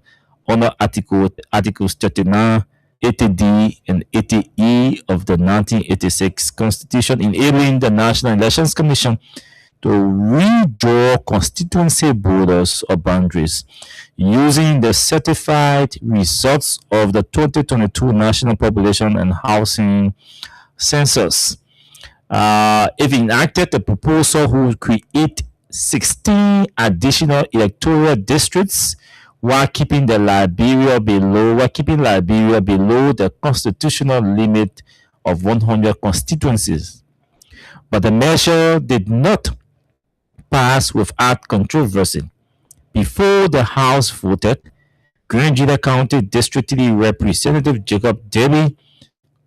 under Articles 39, 80D, and 80E of the 1986 Constitution, enabling the National Elections Commission to redraw constituency borders or boundaries using the certified results of the 2022 National Population and Housing Census. If enacted, the proposal would create 16 additional electoral districts while keeping Liberia below the constitutional limit of 100 constituencies. But the measure did not pass without controversy. Before the House voted, Grand Juda County District 3 Representative Jacob Deby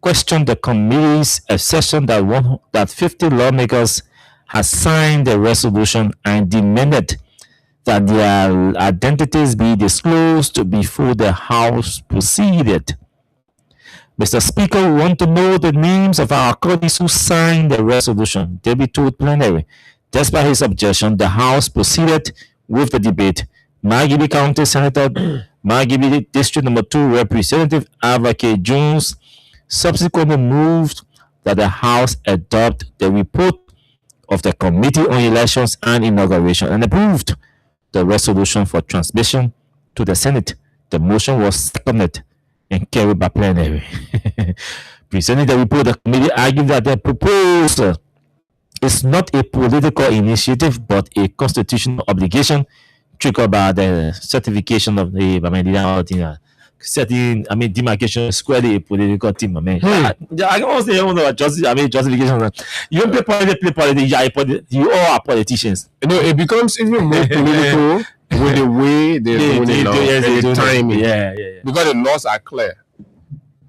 questioned the committee's assertion that 50 lawmakers had signed the resolution and demanded that their identities be disclosed before the House proceeded. Mr. Speaker, we want to know the names of our colleagues who signed the resolution, Deby told plenary. Despite his objection, the House proceeded with the debate. Margibi County Senator, Margibi District Number 2 Representative Ava K. Jones subsequently moved that the House adopt the report of the Committee on Elections and Inauguration and approved the resolution for transmission to the Senate. The motion was seconded and carried by plenary. Presenting the report, the committee argued that the proposal is not a political initiative but a constitutional obligation triggered by the certification of the demarcation squarely a political team. I can also say justification. You don't play politics. You all are politicians. You know, it becomes even more political with the way they time it. Yeah. Because the laws are clear,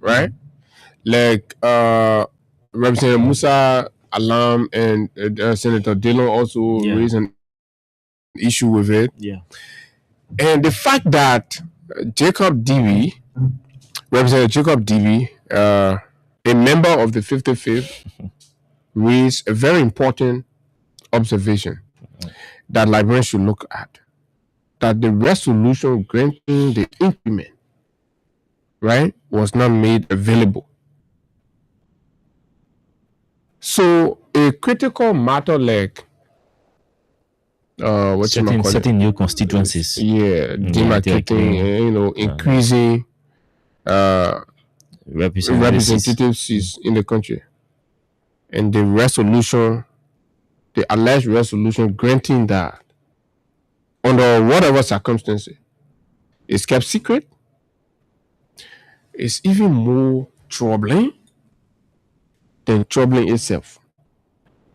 right? Like Representative Musa Alam and Senator Dillon also raised an issue with it. Yeah. And the fact that Jacob Deby, Representative Jacob Deby, a member of the 55th, raised a very important observation that Liberians should look at. That the resolution granting the increment, right, was not made available. So a critical matter like certain new constituencies. Demarcating, increasing representative seats in the country, and the alleged resolution granting that under whatever circumstances is kept secret, is even more troubling than troubling itself.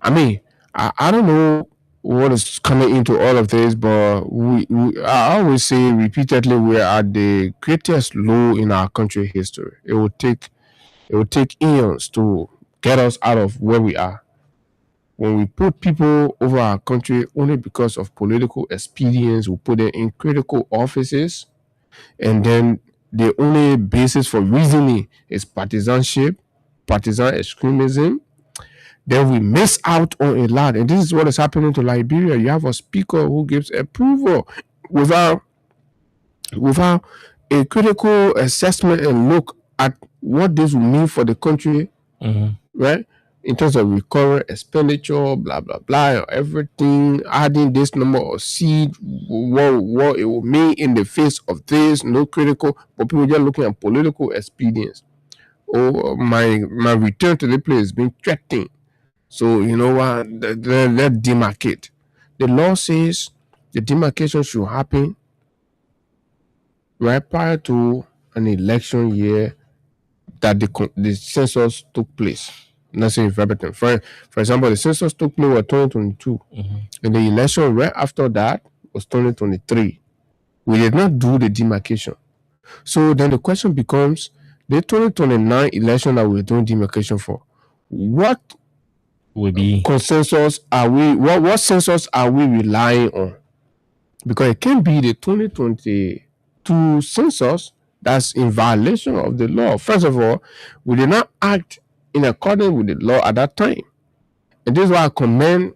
I mean, I don't know what is coming into all of this, but I always say repeatedly we're at the greatest low in our country history. It will take eons to get us out of where we are. When we put people over our country only because of political expedience, we put them in critical offices, and then the only basis for reasoning is partisanship, partisan extremism, then we miss out on a lot. And this is what is happening to Liberia. You have a speaker who gives approval without a critical assessment and look at what this will mean for the country, right? In terms of recurrent expenditure, blah, blah, blah, everything, adding this number of seed, what it will mean in the face of this, no critical, but people just looking at political expedience. Oh, my return to the place is being threatened. So, you know what, let's demarcate. The law says the demarcation should happen right prior to an election year that the census took place. Not saying verbatim. For example, the census took place in 2022, and the election right after that was 2023. We did not do the demarcation. So then the question becomes, the 2029 election that we're doing demarcation for, what will be consensus are we? What census are we relying on? Because it can be the 2022 census that's in violation of the law. First of all, we did not act in accordance with the law at that time. And this is why I commend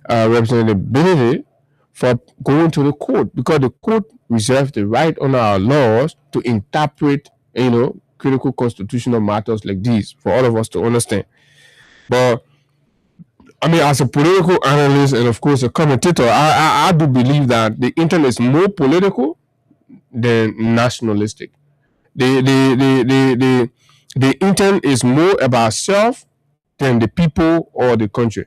Representative Benedict for going to the court, because the court reserves the right under our laws to interpret, critical constitutional matters like these for all of us to understand. But I mean, as a political analyst and of course a commentator, I do believe that the internet is more political than nationalistic. The intent is more about self than the people or the country.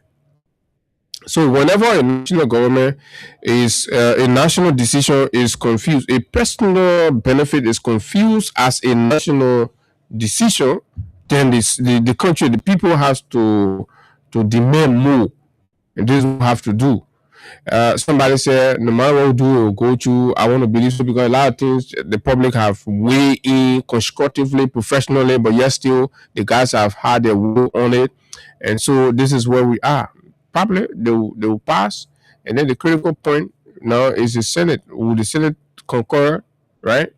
So whenever a national government is a national decision is confused, a personal benefit is confused as a national decision, then the country, the people has to demand more, and this is what we have to do. Somebody said, no matter what we do, we'll go to. I want to believe so, because a lot of things the public have weighed in constructively, professionally, but yet still the guys have had their will on it, and so this is where we are. Probably they will pass, and then the critical point now is the Senate. Will the Senate concur, right?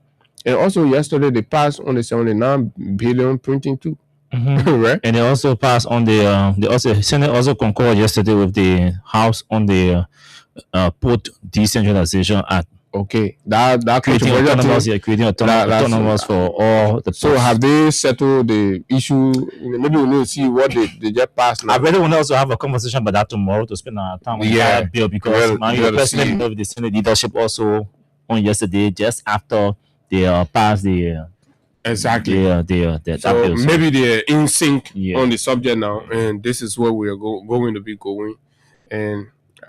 And also yesterday they passed on the 79 billion printing too. Right, and they also passed on the Senate also concurred yesterday with the House on the Port Decentralization Act. Okay, that creating autonomous for all the. So have they settled the issue? Maybe we need to see what they just passed now. I really want to also have a conversation about that tomorrow to spend our time on that bill, because my president of the Senate leadership also on yesterday, just after they passed the. Exactly. So maybe they're in sync on the subject now, and this is where we are going to be going, and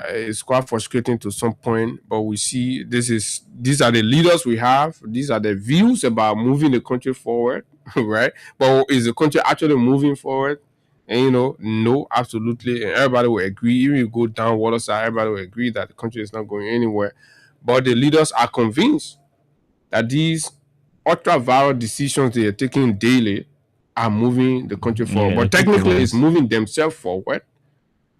it's quite frustrating to some point. But we see these are the leaders we have. These are the views about moving the country forward, right? But is the country actually moving forward? And no, absolutely, and everybody will agree. Even if you go down water side, everybody will agree that the country is not going anywhere. But the leaders are convinced that these ultra-viral decisions they are taking daily are moving the country forward, but technically it's moving themselves forward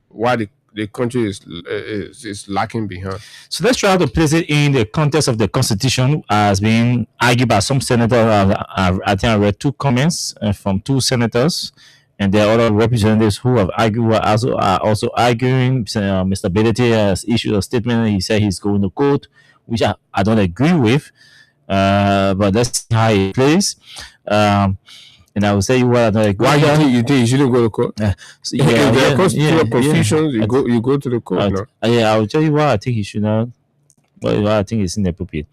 while the country is lacking behind. So let's try to place it in the context of the Constitution as being argued by some senators. I think I read two comments from two senators, and there are other representatives who have argued, who are also arguing. Mr. Benedict has issued a statement. He said he's going to court, which I don't agree with. But let's see how it plays. And and I will tell you what another. Why you think you shouldn't go to court? So, If there are constitutional confusions, you go to the court. No? I will tell you why I think you should not. What I think is inappropriate.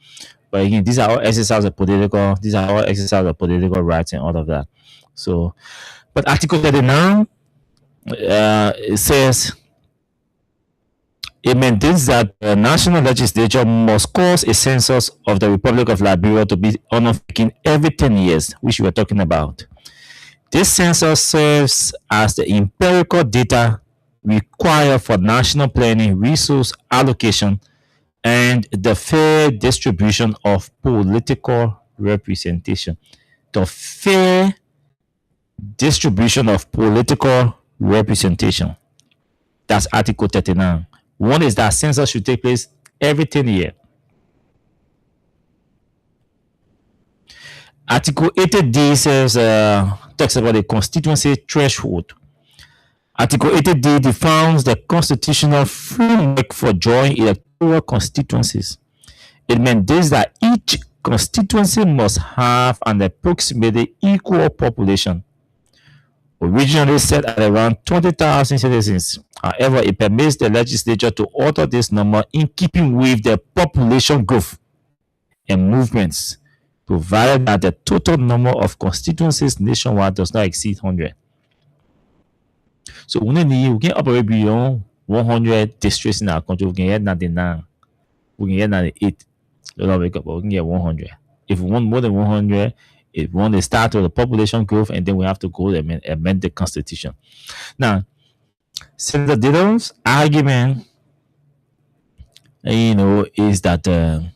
But again, these are all exercises of political. These are all exercises of political rights and all of that. So, but Article 39, it says it maintains that the national legislature must cause a census of the Republic of Liberia to be undertaken every 10 years, which we are talking about. This census serves as the empirical data required for national planning, resource allocation, and the fair distribution of political representation. The fair distribution of political representation. That's Article 39. One is that census should take place every 10 years. Article 80D says, talks about the constituency threshold. Article 80D defines the constitutional framework for drawing electoral constituencies. It mandates that each constituency must have an approximately equal population, originally set at around 20,000 citizens. However, it permits the legislature to alter this number in keeping with the population growth and movements, provided that the total number of constituencies nationwide does not exceed 100. So we can operate beyond 100 districts in our country. We can get 99. We can get 98. We can get 100. If we want more than 100, if we want to start with the population growth, and then we have to go and amend the constitution. Now, Senator Dillon's argument, is that, and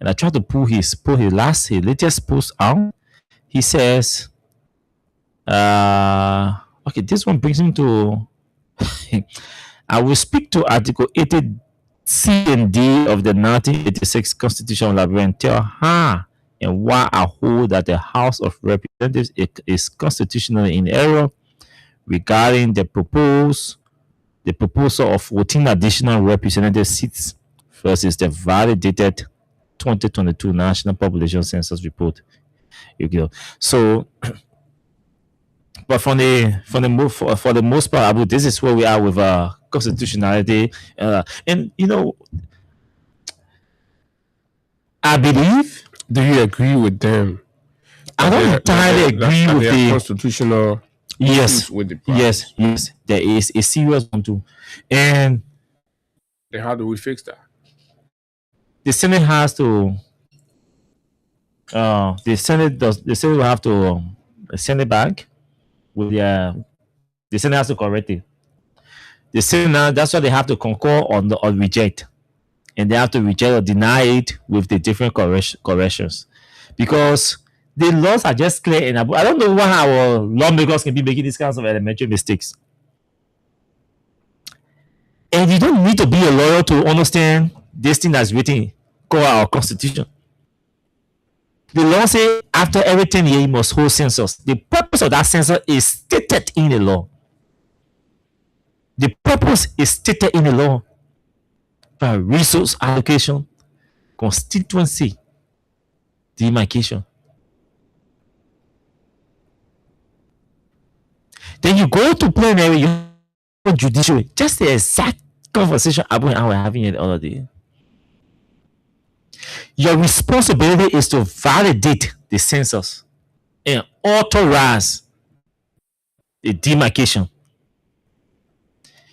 I tried to pull his latest post out. He says, okay, this one brings him to. I will speak to Article 80 C and D of the 1986 Constitution of Liberia and tell her and why I hold that the House of Representatives is constitutionally in error regarding the proposal of 14 additional representative seats versus the validated 2022 National Population Census report. So, but for the most part, this is where we are with constitutionality, and I believe. Do you agree with them? I don't entirely agree with the constitutional. Yes, with the yes, there is a serious one too, and then how do we fix that? The Senate has to. The Senate will have to send it back with the Senate has to correct it. The Senate, that's why they have to concur on or reject, and they have to reject or deny it with the different corrections, because the laws are just clear. And I don't know why our lawmakers can be making these kinds of elementary mistakes. And you don't need to be a lawyer to understand this thing that's written called our constitution. The law says after every 10 years you must hold census. The purpose of that census is stated in the law. The purpose is stated in the law. Resource allocation, constituency demarcation. Then you go to plenary, you go judiciary. Just the exact conversation Abu and I were having it the other day. Your responsibility is to validate the census and authorize the demarcation.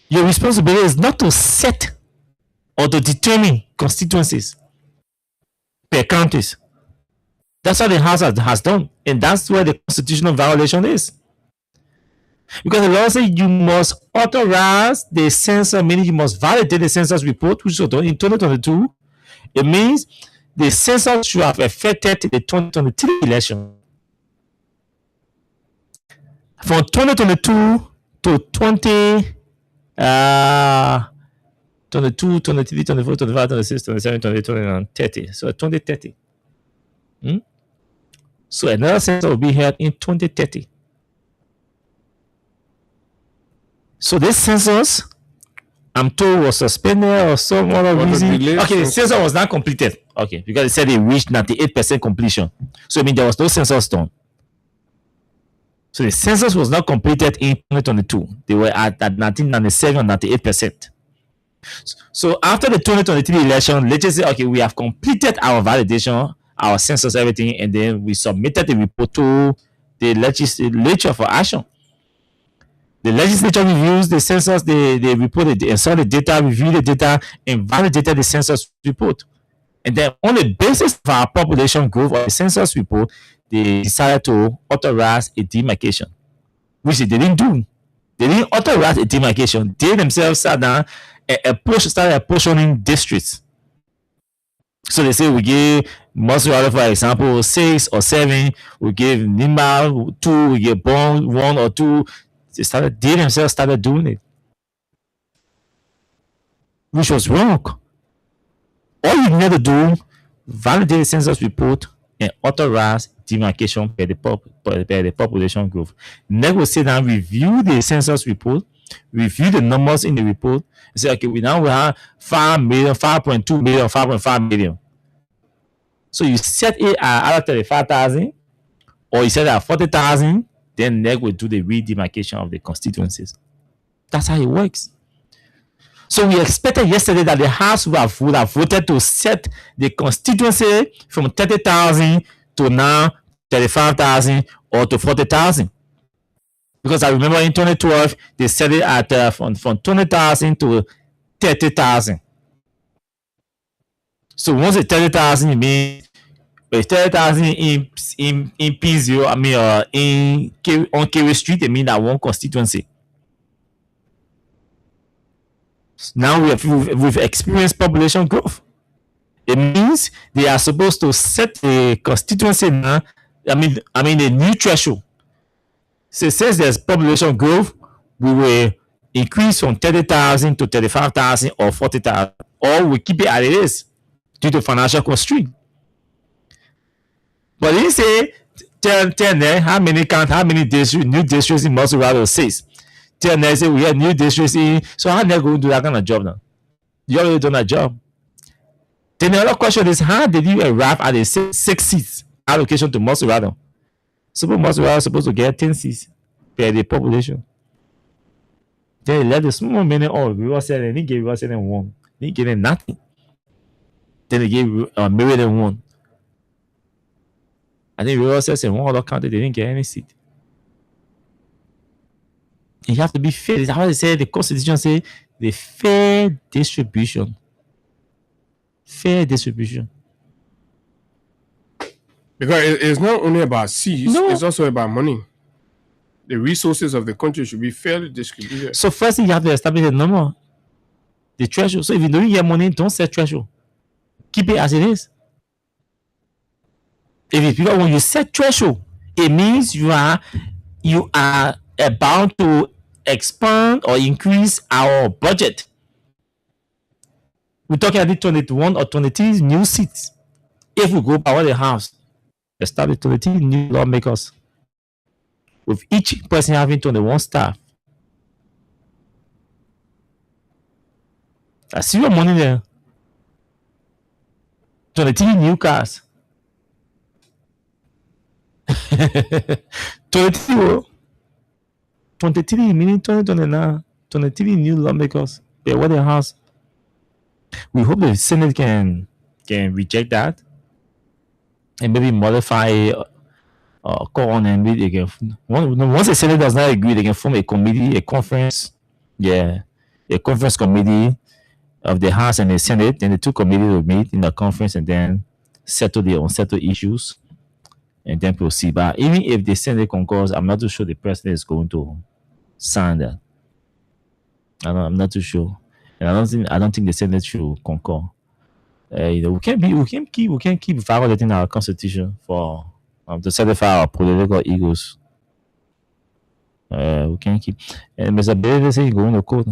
Your responsibility is not to set or to determine constituencies per counties. That's what the House has done, and that's where the constitutional violation is. Because the law says you must authorize the census, meaning you must validate the census report, which was done in 2022. It means the census should have affected the 2023 election. From 2022 to 22, 23, 24, 25, 26, 27, 28, 29, 30. So 2030. So another census will be held in 2030. So this census, I'm told, was suspended or some other reason. Okay, the census was not completed. Okay, because it said it reached 98% completion. So I mean there was no census done. So the census was not completed in 2022. They were at 1997, 98%. So after the 2023 election, let's just say, okay, we have completed our validation, our census, everything, and then we submitted the report to the legislature for action. The legislature reviews the census, they reported, they saw the data, reviewed the data, and validated the census report. And then on the basis of our population growth or the census report, they decided to authorize a demarcation, which they didn't do. They didn't authorize a demarcation. They themselves sat down and started apportioning districts. So they say we give Montserrat, for example, 6 or 7. We give Nimba 2. We give Bon 1 or 2. They themselves started doing it, which was wrong. All you need to do, validate the census report and authorize demarcation per the population growth. Next, we sit down, review the census report, review the numbers in the report, and say, okay, we have 5 million, 5.2 million, 5.5 million. So you set it at either 35,000 or you set it at 40,000. Then next we do the redemarcation of the constituencies. That's how it works. So we expected yesterday that the House would have voted to set the constituency from 30,000 to now 35,000 or to 40,000. Because I remember in 2012 they set it at from 20,000 to 30,000. So once it's 30,000, it means 30,000 in P0, on Kerry Street, it means that one constituency. Now we've experienced population growth. It means they are supposed to set the constituency now. A new threshold. So since there's population growth, we will increase from 30,000 to 35,000 or 40,000, or we keep it as it is due to financial constraint. But he say, tell them how many districts, new districts in Montserrat 6. Tell them say we have new districts in. So how they going to do that kind of job now? You already done that job. Then the other question is, how did you arrive at a 6 seats allocation to Montserrat? Suppose Montserrat is supposed to get 10 seats per the population. Then they let the small men we were selling, they gave us 1. They gave them nothing. Then they gave Meriden 1. I think River says in one other county they didn't get any seat. You have to be fair. That's how they say the Constitution say the fair distribution. Fair distribution. Because it's not only about seats, No. it's also about money. The resources of the country should be fairly distributed. So first thing you have to establish the number, the threshold. So if you don't get money, don't set threshold. Keep it as it is. Because when you set threshold, it means you are bound to expand or increase our budget. We're talking about 21 or 23 new seats. If we go by what the House establish 23 new lawmakers, with each person having 21 staff. I see your money there. 23 new cars. 23 meaning 2029, 23 new lawmakers. Yeah, what the House. We hope the Senate can reject that and maybe modify call on and meet again. Once the Senate does not agree, they can form a committee, a conference committee of the House and the Senate. Then the two committees will meet in the conference and then settle the unsettled issues and then proceed. But even if the Senate concurs, I'm not too sure the president is going to sign that. I'm not too sure, and I don't think the Senate should concur. We can't keep violating our constitution for to satisfy our political egos. We can't keep. And Mr. Bailey says he's going to court.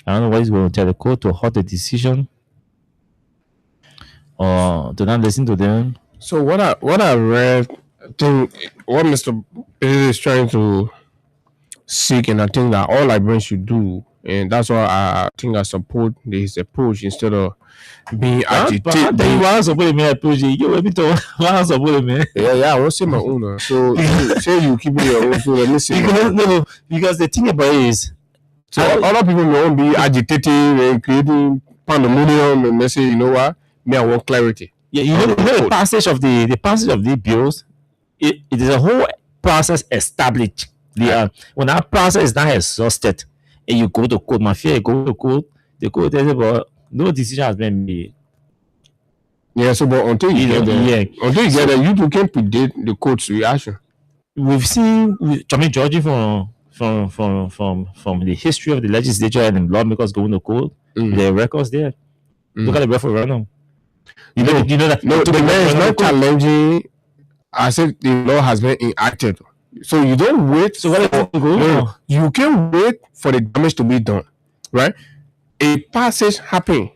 I don't know what he's going to tell the court to halt the decision or to not listen to them. So what I read, I think what Mr. Bailey is trying to seek, and I think that all Liberians should do, And that's why I think I support his approach instead of being agitated. You want to support me approach? You want me to want to support me? Yeah, I want to say my own. So say you keep your own. So let me see. Because the thing about it is, so other people may want to be agitating and creating pandemonium, and they say, you know what? Me, I want clarity. Yeah, you know the passage of the passage of the bills. It is a whole process established. When that process is not exhausted, and you go to court, mafia, you go to court, the court tells you, but no decision has been made. Yeah, so but until you get there, you too can predict the court's reaction. We've seen Georgie from the history of the legislature and the lawmakers going to court. There are records there. Look at the referendum. You know that the man is not challenging. I said the law has been enacted. So you don't wait. So you can wait for the damage to be done, right? A passage happened.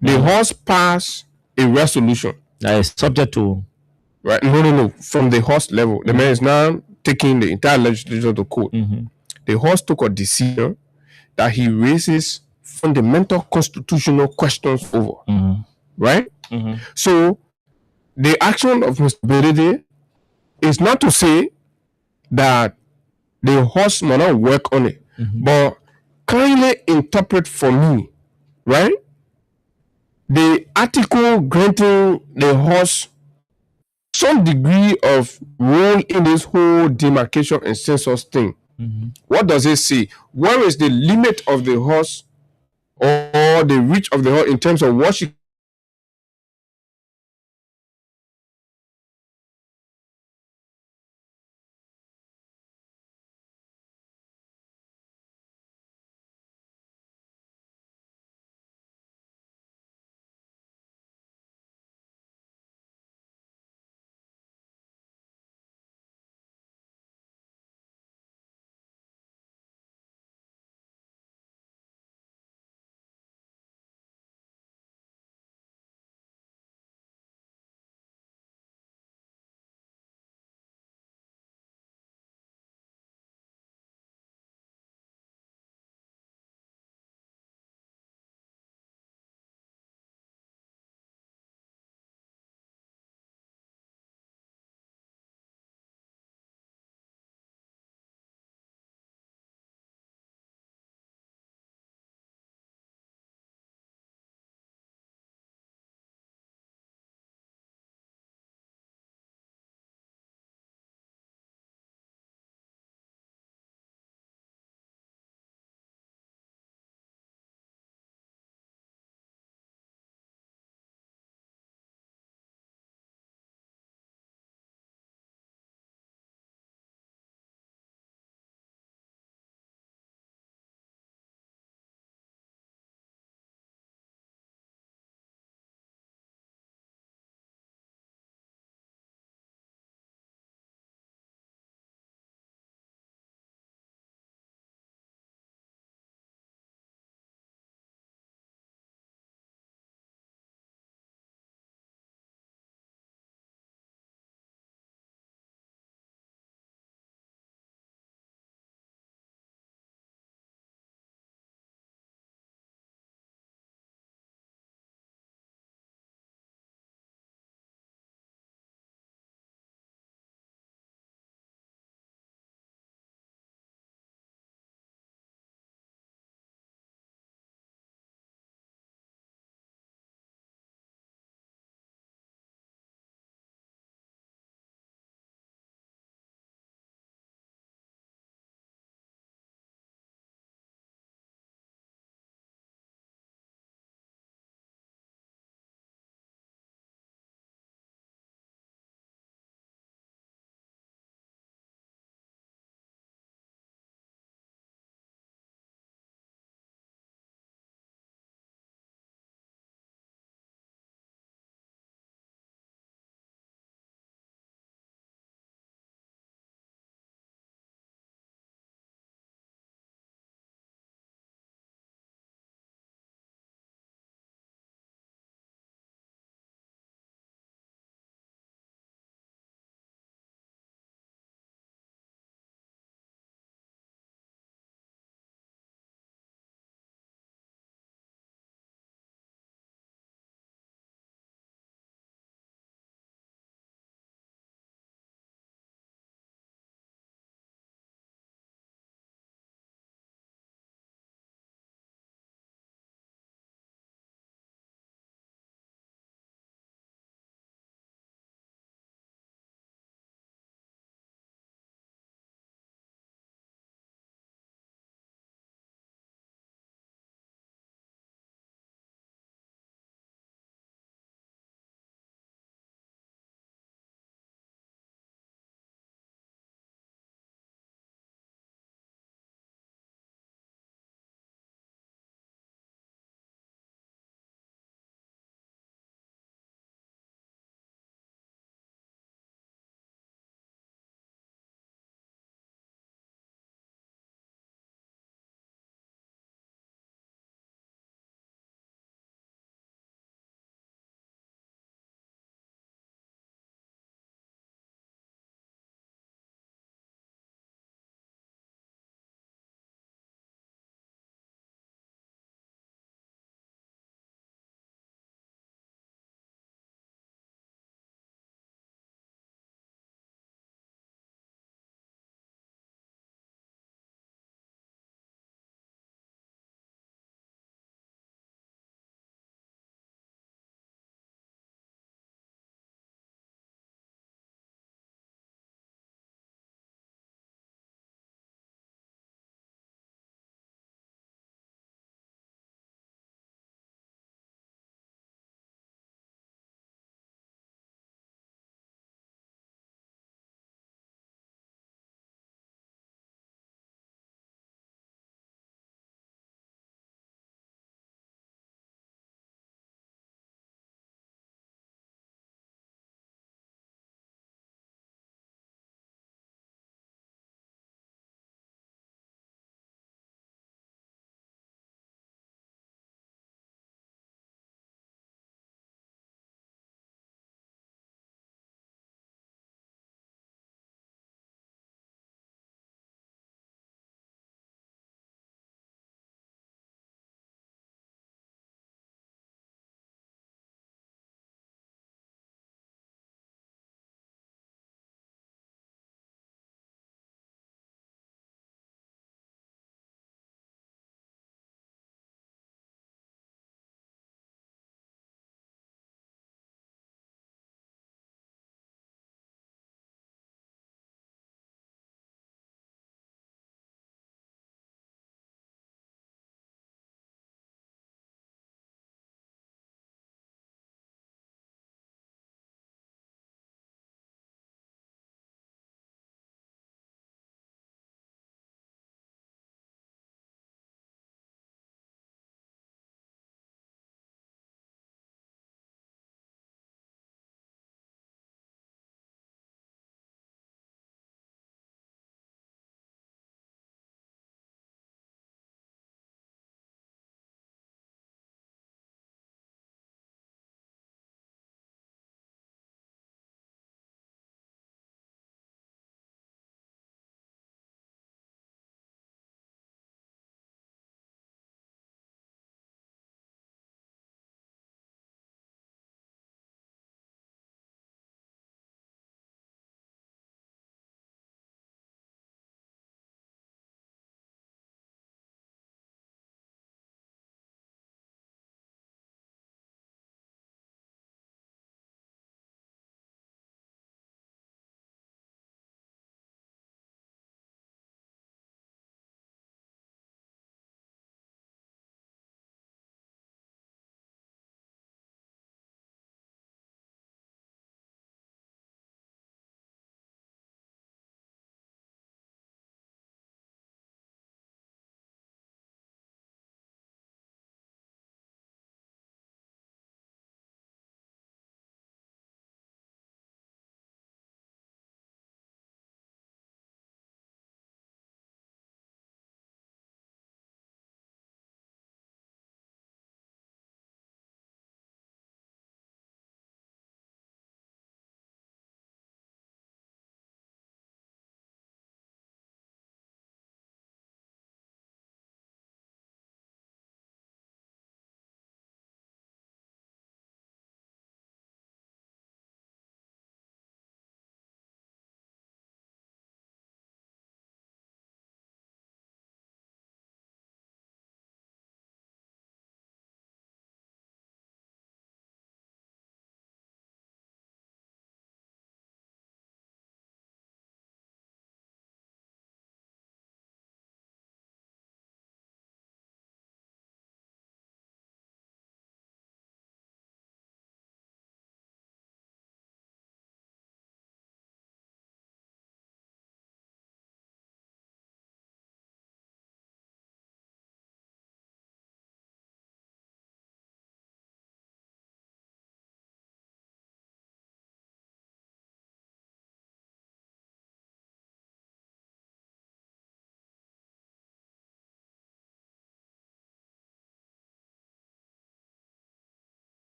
The House passed a resolution that is subject to, right? No. From the House level, the man is now taking the entire legislature to court. The House took a decision that he raises fundamental constitutional questions over, right? So the action of Mr. Berede is not to say that the House may not work on it, but kindly interpret for me, right? The article granting the House some degree of role in this whole demarcation and census thing. What does it say? Where is the limit of the House or the reach of the House in terms of what she